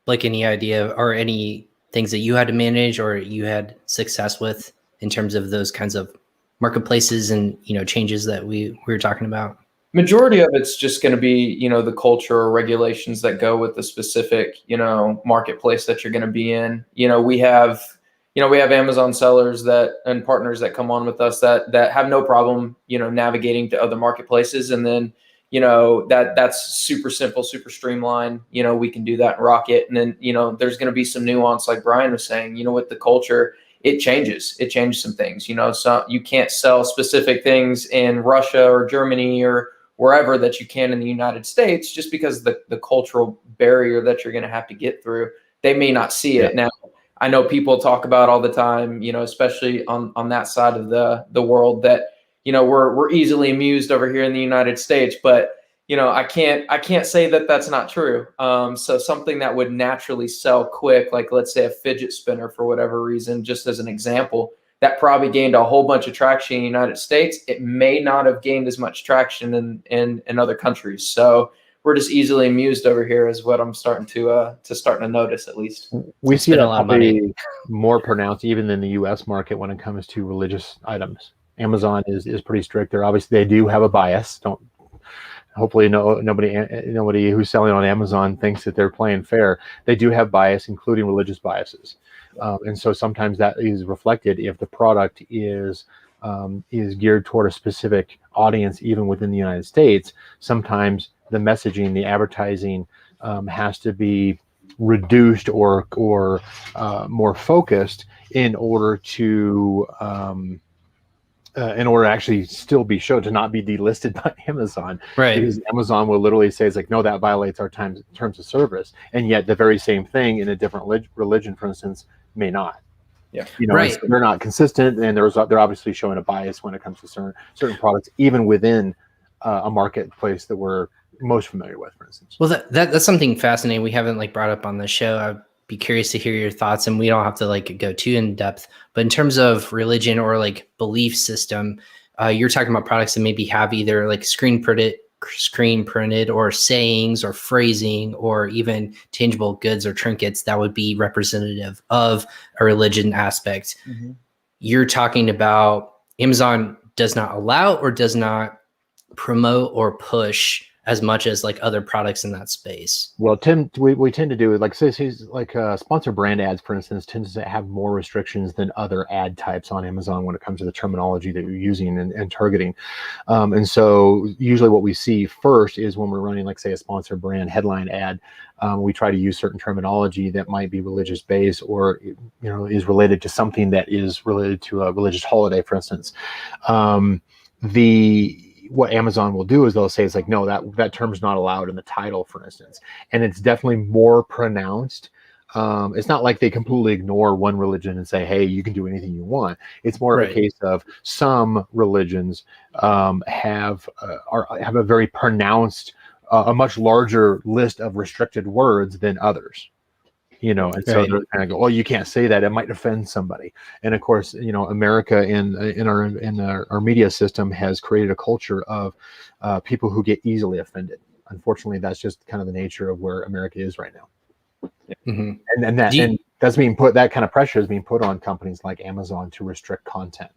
Like any idea or any things that you had to manage or you had success with in terms of those kinds of marketplaces and, changes that we were talking about? Majority of it's just going to be, the culture or regulations that go with the specific, marketplace that you're going to be in. We have Amazon sellers and partners that come on with us that have no problem, navigating to other marketplaces. And then, that's super simple, super streamlined. We can do that and rock it. And then, there's going to be some nuance, like Brian was saying, with the culture, it changes some things, so you can't sell specific things in Russia or Germany or wherever that you can in the United States, just because the cultural barrier that you're going to have to get through, they may not see it. Now, I know people talk about all the time, especially on that side of the world, that, we're easily amused over here in the United States, but, I can't say that that's not true. So something that would naturally sell quick, like let's say a fidget spinner for whatever reason, just as an example, that probably gained a whole bunch of traction in the United States. It may not have gained as much traction in other countries. So we're just easily amused over here, is what I'm starting to notice, at least. We see spend a that lot of money. probably more pronounced even in the U.S. market when it comes to religious items. Amazon is pretty strict there. Obviously, they do have a bias. Hopefully nobody who's selling on Amazon thinks that they're playing fair. They do have bias, including religious biases. And so sometimes that is reflected if the product is geared toward a specific audience, even within the United States. Sometimes the messaging, the advertising has to be reduced or more focused in order to actually still be shown, to not be delisted by Amazon. Right. Because Amazon will literally say, it's like, no, that violates our terms of service. And yet the very same thing in a different religion, for instance, may not. Yeah. Right. So they're not consistent, and they're obviously showing a bias when it comes to certain products, even within a marketplace that we're most familiar with, for instance. Well, that's something fascinating we haven't brought up on the show. I'd be curious to hear your thoughts, and we don't have to go too in depth. But in terms of religion or belief system, you're talking about products that maybe have either screen printed or sayings or phrasing or even tangible goods or trinkets that would be representative of a religion aspect. Mm-hmm. You're talking about Amazon does not allow or does not promote or push as much as other products in that space. Well, Tim, we tend to do it sponsor brand ads, for instance, tends to have more restrictions than other ad types on Amazon when it comes to the terminology that you're using and targeting. And so usually what we see first is when we're running, say, a sponsor brand headline ad, we try to use certain terminology that might be religious based or, is related to something that is related to a religious holiday, for instance. What Amazon will do is they'll say, it's no, that term's not allowed in the title, for instance. And it's definitely more pronounced. It's not like they completely ignore one religion and say, hey, you can do anything you want. It's more of a case of some religions have a very pronounced, a much larger list of restricted words than others. And so they're kind of go, oh, you can't say that, it might offend somebody. And of course, America in our media system has created a culture of people who get easily offended. Unfortunately, that's just kind of the nature of where America is right now. Mm-hmm. And that kind of pressure is being put on companies like Amazon to restrict content.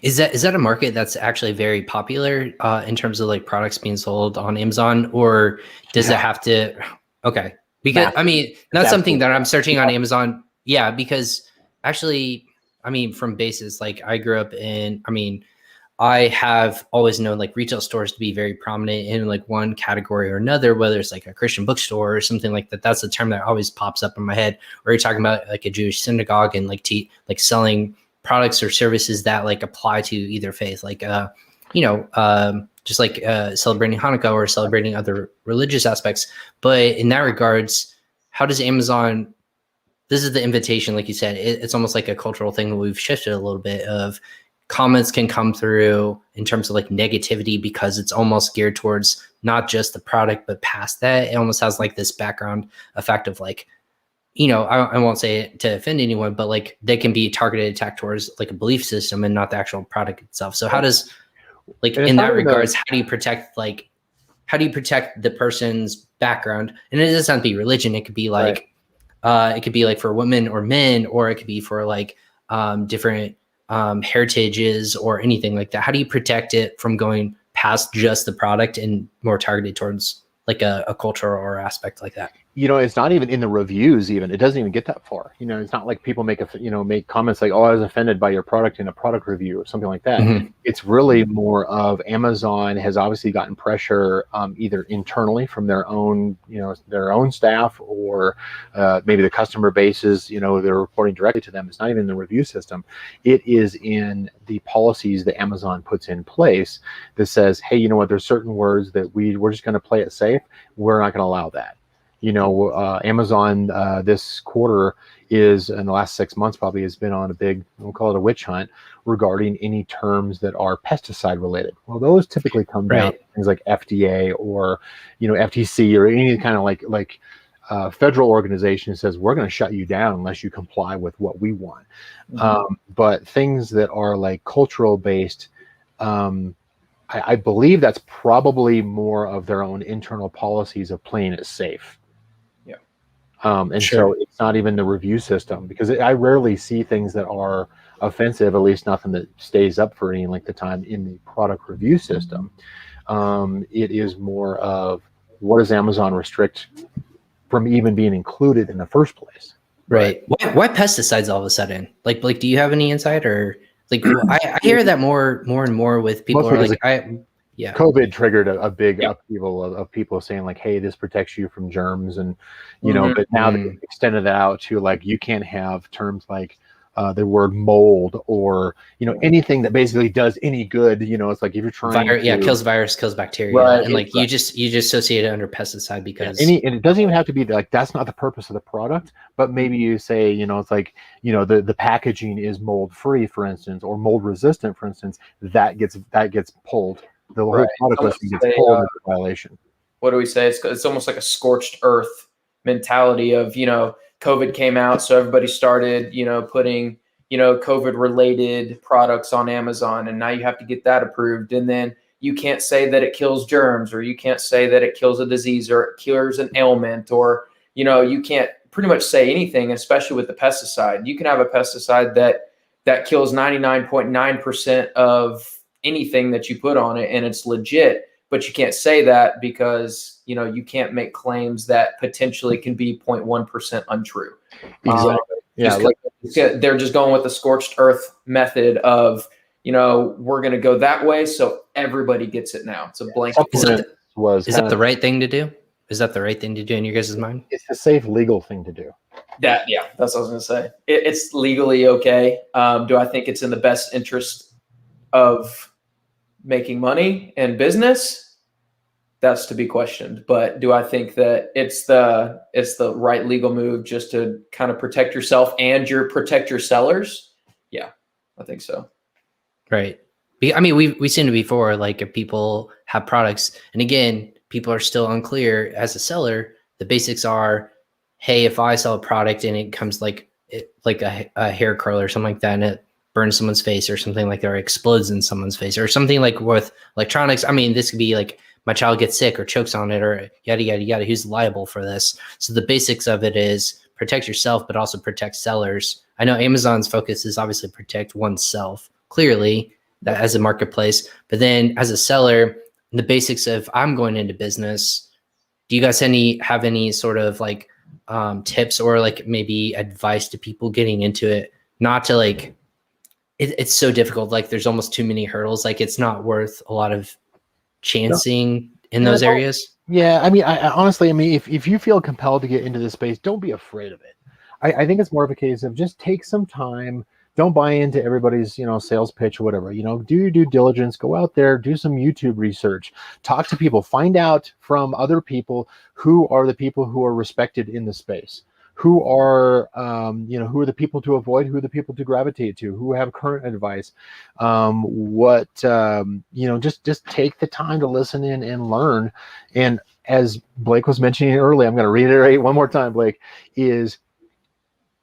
Is that a market that's actually very popular in terms of like products being sold on Amazon, or does it have to? Okay, because I mean, that's something that I'm searching on Amazon. Yeah, because actually, I mean, from basis, like I grew up in, I mean, I have always known like retail stores to be very prominent in like one category or another, whether it's like a Christian bookstore or something like that. That's the term that always pops up in my head. Or you're talking about like a Jewish synagogue and like selling products or services that like apply to either faith, like just like celebrating Hanukkah or celebrating other religious aspects. But in that regards, how does Amazon? This is the invitation, like you said. It's almost like a cultural thing that we've shifted a little bit of. Comments can come through in terms of like negativity because it's almost geared towards not just the product, but past that. It almost has like this background effect of like, I won't say it to offend anyone, but like they can be targeted attack towards like a belief system and not the actual product itself. So how does like in that regards, how do you protect the person's background? And it doesn't have to be religion. It could be like, it could be like for women or men, or it could be for like different heritages or anything like that. How do you protect it from going past just the product and more targeted towards like a culture or aspect like that? It's not even in the reviews. Even it doesn't even get that far. It's not like people make comments like, "Oh, I was offended by your product" in a product review or something like that. Mm-hmm. It's really more of Amazon has obviously gotten pressure either internally from their own staff, or maybe the customer bases. They're reporting directly to them. It's not even in the review system. It is in the policies that Amazon puts in place that says, "Hey, you know what? There's certain words that we're just going to play it safe. We're not going to allow that." Amazon this quarter is, in the last 6 months, probably has been on a big, we'll call it a witch hunt regarding any terms that are pesticide related. Well, those typically come down to things like FDA or, FTC or any kind of like federal organization says, we're going to shut you down unless you comply with what we want. Mm-hmm. But things that are like cultural based, I believe that's probably more of their own internal policies of playing it safe. So it's not even the review system, because I rarely see things that are offensive, at least nothing that stays up for any length of time in the product review system. It is more of, what does Amazon restrict from even being included in the first place? Right. Why pesticides all of a sudden? Like, do you have any insight, or like I hear that more and more with people are like, COVID triggered a big upheaval of people saying like, hey, this protects you from germs, and but now they've extended it out to like, you can't have terms like the word mold or anything that basically does any good. It's like if you're trying kills virus, kills bacteria, and like you just associate it under pesticide because and it doesn't even have to be like, that's not the purpose of the product, but maybe you say it's like the packaging is mold free, for instance, or mold resistant, for instance, that gets pulled. The whole product listing gets pulled into violation. What do we say? It's almost like a scorched earth mentality of, COVID came out, so everybody started, putting, COVID related products on Amazon, and now you have to get that approved. And then you can't say that it kills germs, or you can't say that it kills a disease, or it cures an ailment, or, you can't pretty much say anything, especially with the pesticide. You can have a pesticide that kills 99.9% of anything that you put on it, and it's legit, but you can't say that because you can't make claims that potentially can be 0.1% untrue. Exactly. They're just going with the scorched earth method of we're going to go that way, so everybody gets it now. It's a blanket. Is that the right thing to do? Is that the right thing to do in your guys' mind? It's the safe legal thing to do. That's what I was going to say. It's legally okay. Do I think it's in the best interest of making money and business? That's to be questioned. But do I think that it's the right legal move just to kind of protect yourself and protect your sellers? Yeah, I think so. Right. I mean, we've seen it before. Like if people have products, and again, people are still unclear as a seller. The basics are, hey, if I sell a product and it comes like a hair curl or something like that, and it burns someone's face or something like that, or explodes in someone's face or something like with electronics. I mean, this could be like my child gets sick or chokes on it or yada, yada, yada. Who's liable for this? So the basics of it is protect yourself, but also protect sellers. I know Amazon's focus is obviously protect oneself, clearly, that as a marketplace. But then as a seller, the basics of I'm going into business, do you guys have any sort of like tips or like maybe advice to people getting into it? Not to like, it's so difficult. Like there's almost too many hurdles. Like it's not worth a lot of chancing in those areas. Yeah, I mean, I honestly, I mean, if you feel compelled to get into this space, don't be afraid of it. I think it's more of a case of just take some time. Don't buy into everybody's, sales pitch or whatever. Do your due diligence. Go out there, do some YouTube research, talk to people, find out from other people who are the people who are respected in the space, who are, who are the people to avoid, who are the people to gravitate to, who have current advice. Just take the time to listen in and learn. And as Blake was mentioning earlier, I'm going to reiterate one more time, Blake, is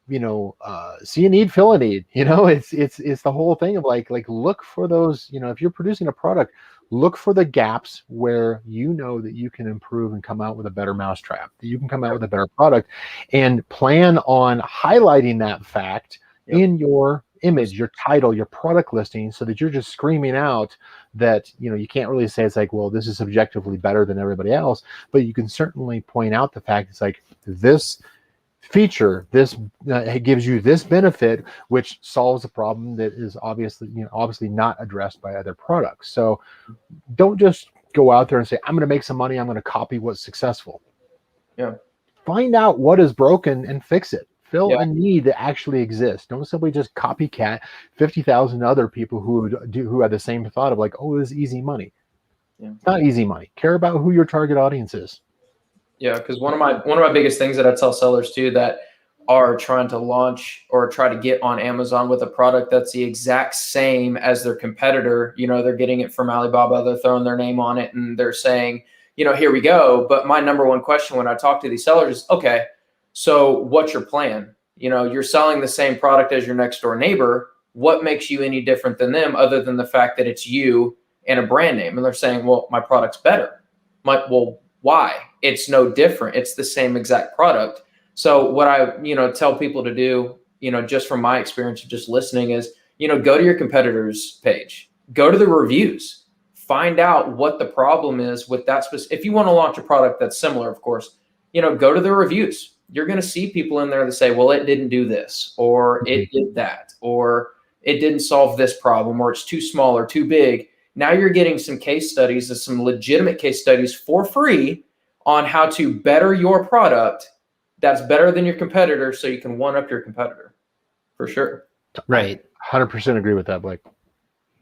see a need, fill a need. It's the whole thing of like look for those, if you're producing a product, look for the gaps where that you can improve and come out with a better mousetrap, that you can come out with a better product, and plan on highlighting that fact in your image, your title, your product listing, so that you're just screaming out that, you can't really say it's like, well, this is subjectively better than everybody else, but you can certainly point out the fact it's like this feature, this gives you this benefit, which solves a problem that is obviously not addressed by other products. So don't just go out there and say, I'm going to make some money, I'm going to copy what's successful. Find out what is broken and fix it. Fill a need that actually exists. Don't simply just copycat 50,000 other people who have the same thought of like, oh, this is easy money. It's not easy money. Care about who your target audience is. Yeah, because one of my biggest things that I tell sellers too that are trying to launch or try to get on Amazon with a product that's the exact same as their competitor, they're getting it from Alibaba, they're throwing their name on it and they're saying, here we go. But my number one question when I talk to these sellers is, okay, so what's your plan? You're selling the same product as your next door neighbor. What makes you any different than them other than the fact that it's you and a brand name? And they're saying, well, my product's better. Well, why? It's no different. It's the same exact product. So what I, tell people to do, just from my experience of just listening is, go to your competitor's page, go to the reviews, find out what the problem is with that specific. If you want to launch a product that's similar, of course, go to the reviews. You're going to see people in there that say, well, it didn't do this, or it did that, or it didn't solve this problem, or it's too small or too big. Now you're getting some case studies, some legitimate case studies for free on how to better your product that's better than your competitor, so you can one up your competitor for sure. Right. 100% agree with that, Blake.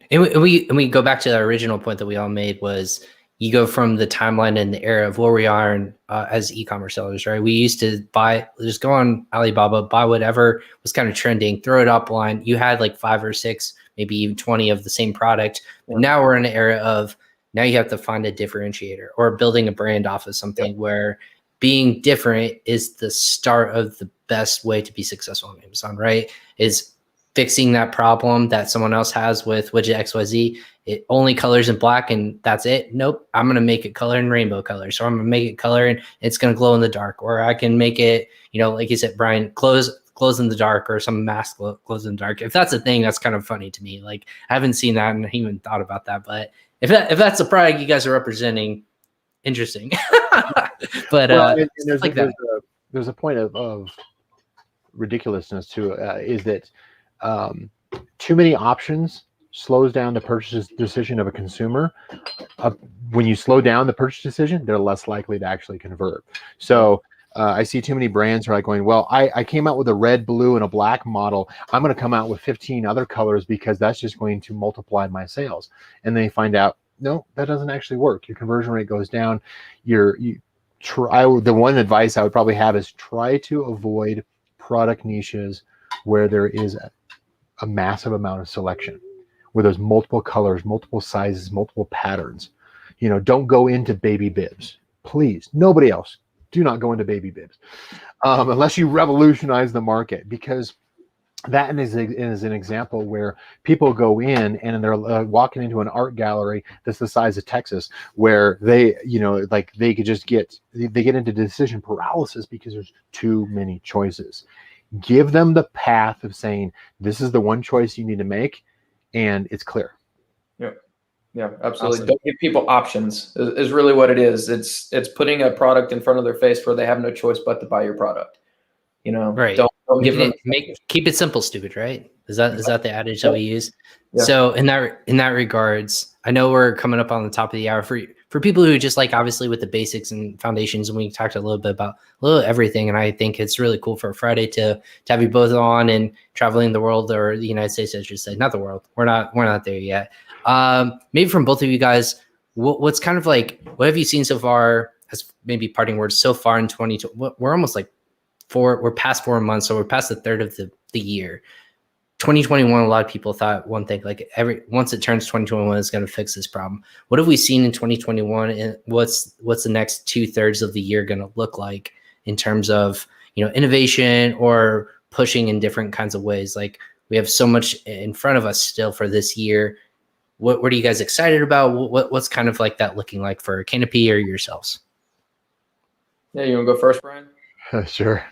And we go back to the original point that we all made was you go from the timeline and the era of where we are and, as e-commerce sellers, right? We used to just go on Alibaba, buy whatever was kind of trending, throw it up line. You had like 5 or 6, maybe even 20 of the same product. But now we're in an era of, now you have to find a differentiator or building a brand off of something where being different is the start of the best way to be successful on Amazon, right? Is fixing that problem that someone else has with widget XYZ. It only colors in black and that's it. Nope. I'm going to make it color in rainbow colors. So I'm going to make it color and it's going to glow in the dark. Or I can make it, like you said, Brian, glows in the dark, or some mask glows in the dark. If that's a thing, that's kind of funny to me. Like I haven't seen that and even thought about that. But if that's a product you guys are representing, interesting. But there's a point of ridiculousness too, is that too many options slows down the purchase decision of a consumer. When you slow down the purchase decision, they're less likely to actually convert. So I see too many brands are like going, well, I came out with a red, blue, and a black model. I'm going to come out with 15 other colors because that's just going to multiply my sales. And they find out, no, that doesn't actually work. Your conversion rate goes down. The one advice I would probably have is try to avoid product niches where there is a massive amount of selection, where there's multiple colors, multiple sizes, multiple patterns. Don't go into baby bibs. Please, nobody else. Do not go into baby bibs unless you revolutionize the market, because that is an example where people go in and they're walking into an art gallery that's the size of Texas, where they, like they could just they get into decision paralysis because there's too many choices. Give them the path of saying, this is the one choice you need to make, and it's clear. Yeah, absolutely. Awesome. Don't give people options is really what it is. It's putting a product in front of their face where they have no choice but to buy your product. Right. Don't give them Keep it simple, stupid, right? Is that the adage that we use? Yeah. So in that regards, I know we're coming up on the top of the hour for people who just like obviously with the basics and foundations, and we talked a little bit about a little everything. And I think it's really cool for a Friday to have you both on and traveling the world, or the United States, I should say, not the world. We're not there yet. Maybe from both of you guys, what's kind of like, what have you seen so far as maybe parting words so far in 2020? We're almost like we're past 4 months, so we're past the third of the year. 2021, a lot of people thought one thing, like once it turns 2021, it's going to fix this problem. What have we seen in 2021, and what's the next 2/3 of the year going to look like in terms of innovation or pushing in different kinds of ways? Like, we have so much in front of us still for this year. What are you guys excited about? What's kind of like that looking like for Canopy or yourselves? Yeah, you want to go first, Brian? Sure.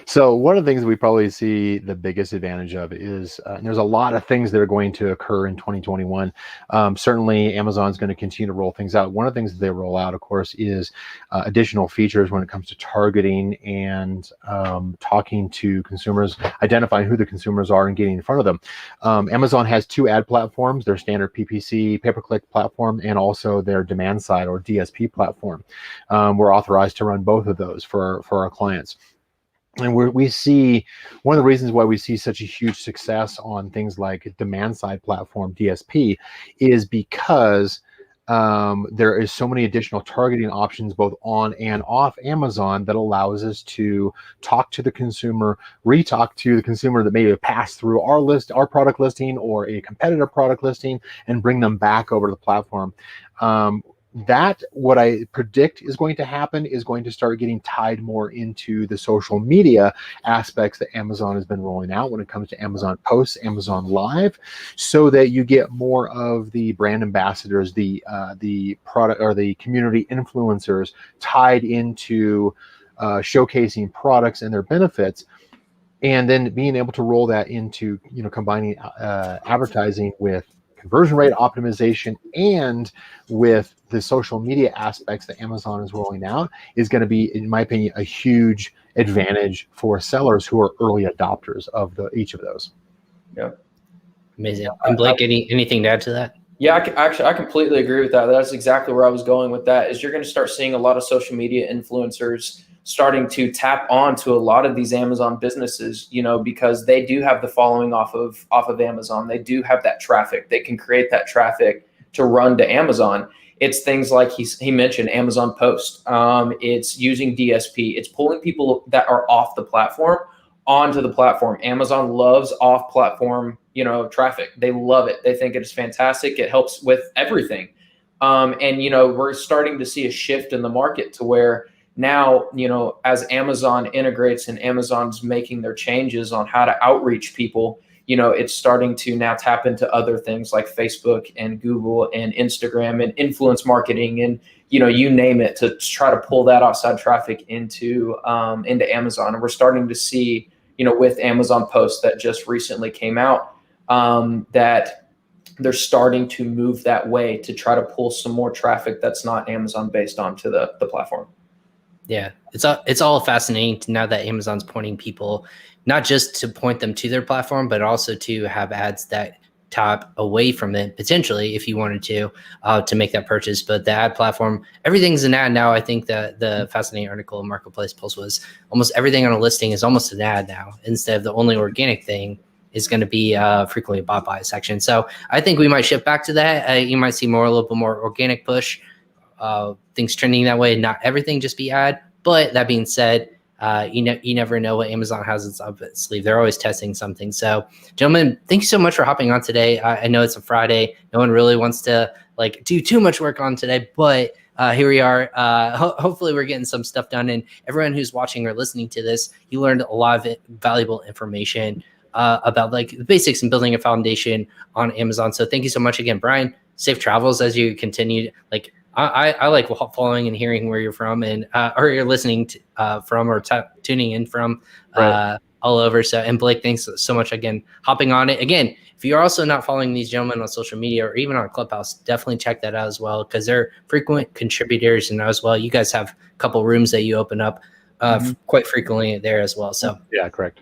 So one of the things we probably see the biggest advantage of is there's a lot of things that are going to occur in 2021. Certainly, Amazon's going to continue to roll things out. One of the things that they roll out, of course, is additional features when it comes to targeting and talking to consumers, identifying who the consumers are and getting in front of them. Amazon has two ad platforms: their standard PPC, pay-per-click platform, and also their demand side or DSP platform. We're authorized to run both of those for our clients. And we see one of the reasons why we see such a huge success on things like demand side platform DSP is because there is so many additional targeting options both on and off Amazon that allows us to talk to the consumer, re-talk to the consumer that maybe passed through our product listing or a competitor product listing, and bring them back over to the platform. That, what I predict is going to happen, is going to start getting tied more into the social media aspects that Amazon has been rolling out when it comes to Amazon Posts, Amazon Live, so that you get more of the brand ambassadors, the product or the community influencers tied into showcasing products and their benefits, and then being able to roll that into combining advertising with conversion rate optimization and with the social media aspects that Amazon is rolling out is going to be, in my opinion, a huge advantage for sellers who are early adopters of each of those. Yeah. Amazing. And Blake, anything to add to that? Yeah, I completely agree with that. That's exactly where I was going with that, is you're going to start seeing a lot of social media influencers starting to tap onto a lot of these Amazon businesses, because they do have the following off of Amazon. They do have that traffic. They can create that traffic to run to Amazon. It's things like he mentioned Amazon Post. It's using DSP. It's pulling people that are off the platform onto the platform. Amazon loves off-platform, traffic. They love it. They think it is fantastic. It helps with everything. And we're starting to see a shift in the market to where now, as Amazon integrates and Amazon's making their changes on how to outreach people, it's starting to now tap into other things like Facebook and Google and Instagram and influence marketing and, you name it, to try to pull that outside traffic into Amazon. And we're starting to see, with Amazon Post that just recently came out, that they're starting to move that way to try to pull some more traffic that's not Amazon based onto the platform. Yeah, it's all fascinating to now that Amazon's pointing people, not just to point them to their platform, but also to have ads that tap away from it potentially if you wanted to make that purchase. But the ad platform, everything's an ad now. I think that the fascinating article in Marketplace Pulse was almost everything on a listing is almost an ad now, instead of the only organic thing is going to be frequently bought by a section. So I think we might shift back to that. You might see a little bit more organic push. Things trending that way, not everything just be ad. But that being said, you never know what Amazon has up its sleeve. They're always testing something. So, gentlemen, thank you so much for hopping on today. I know it's a Friday. No one really wants to do too much work on today, but here we are. Hopefully we're getting some stuff done. And everyone who's watching or listening to this, you learned a lot of valuable information. about like the basics and building a foundation on Amazon. So thank you so much again, Brian. Safe travels as you continue. Like I like following and hearing where you're from and or you're listening to, from or tuning in from all over. So, and Blake, thanks so much again hopping on it again. If you're also not following these gentlemen on social media or even on Clubhouse, definitely check that out as well because they're frequent contributors and as well. You guys have a couple rooms that you open up quite frequently there as well. So yeah, correct.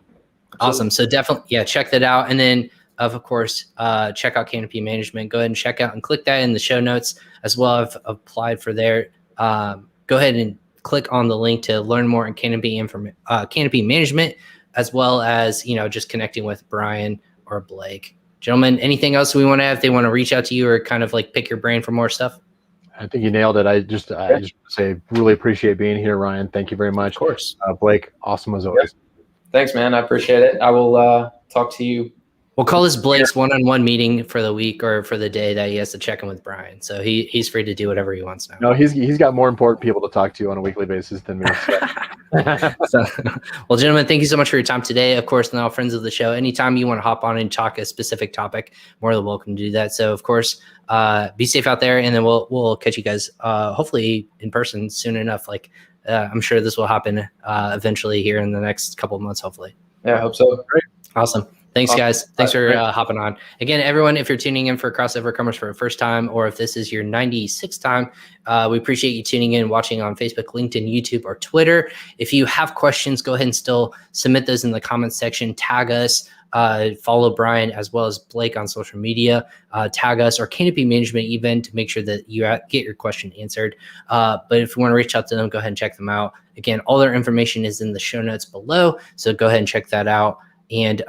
Awesome. So definitely, check that out. And then, of course, check out Canopy Management. Go ahead and check out and click that in the show notes as well. I've applied for there. Go ahead and click on the link to learn more in Canopy Management, as well as, just connecting with Brian or Blake. Gentlemen, anything else we want to have? If they want to reach out to you or kind of like pick your brain for more stuff? I think you nailed it. I just say really appreciate being here, Ryan. Thank you very much. Of course. Blake, awesome as always. Thanks, man. I appreciate it. I will talk to you. We'll call this Blake's one-on-one meeting for the week or for the day that he has to check in with Brian. So he's free to do whatever he wants now. No, he's got more important people to talk to on a weekly basis than me. So. Well, gentlemen, thank you so much for your time today. Of course, now friends of the show, anytime you want to hop on and talk a specific topic, more than welcome to do that. So, of course, be safe out there, and then we'll catch you guys hopefully in person soon enough. Like I'm sure this will happen eventually here in the next couple of months, hopefully. Yeah, I hope so. Great. Awesome. Thanks, guys. Thanks for hopping on. Again, everyone, if you're tuning in for Crossover Commerce for the first time, or if this is your 96th time, we appreciate you tuning in, watching on Facebook, LinkedIn, YouTube, or Twitter. If you have questions, go ahead and still submit those in the comments section. Tag us. Follow Brian as well as Blake on social media. Tag us or Canopy Management even to make sure that you get your question answered. But if you want to reach out to them, go ahead and check them out. Again, all their information is in the show notes below. So go ahead and check that out and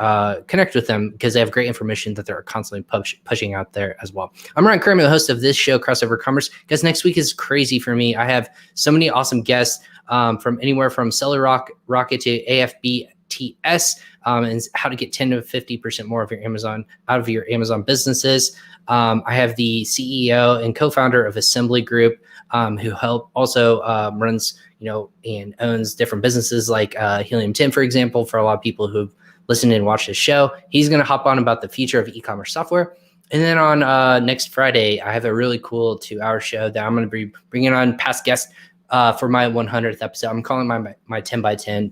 connect with them because they have great information that they're constantly pushing out there as well. I'm Ryan Kramer, the host of this show, Crossover Commerce. Guys, next week is crazy for me. I have so many awesome guests from anywhere from Seller Rocket to AFBTS and how to get 10 to 50% more of your Amazon out of your Amazon businesses. I have the CEO and co-founder of Assembly Group who also runs, and owns different businesses like Helium 10, for example, for a lot of people who've listened and watched this show. He's going to hop on about the future of e-commerce software. And then on next Friday, I have a really cool 2-hour show that I'm going to be bringing on past guests for my 100th episode. I'm calling my 10 by 10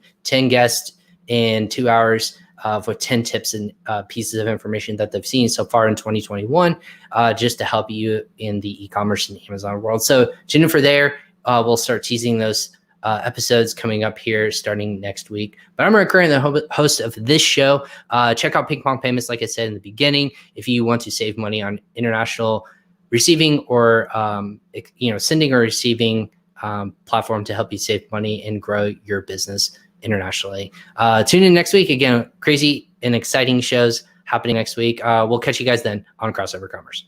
guests in 2 hours with 10 tips and pieces of information that they've seen so far in 2021, just to help you in the e-commerce and Amazon world. So tune in for there. We'll start teasing those episodes coming up here starting next week. But I'm Ryan Kramer, the host of this show. Check out PingPong Payments, like I said in the beginning, if you want to save money on international receiving or sending or receiving platform to help you save money and grow your business internationally. Tune in next week. Again, crazy and exciting shows happening next week. We'll catch you guys then on Crossover Commerce.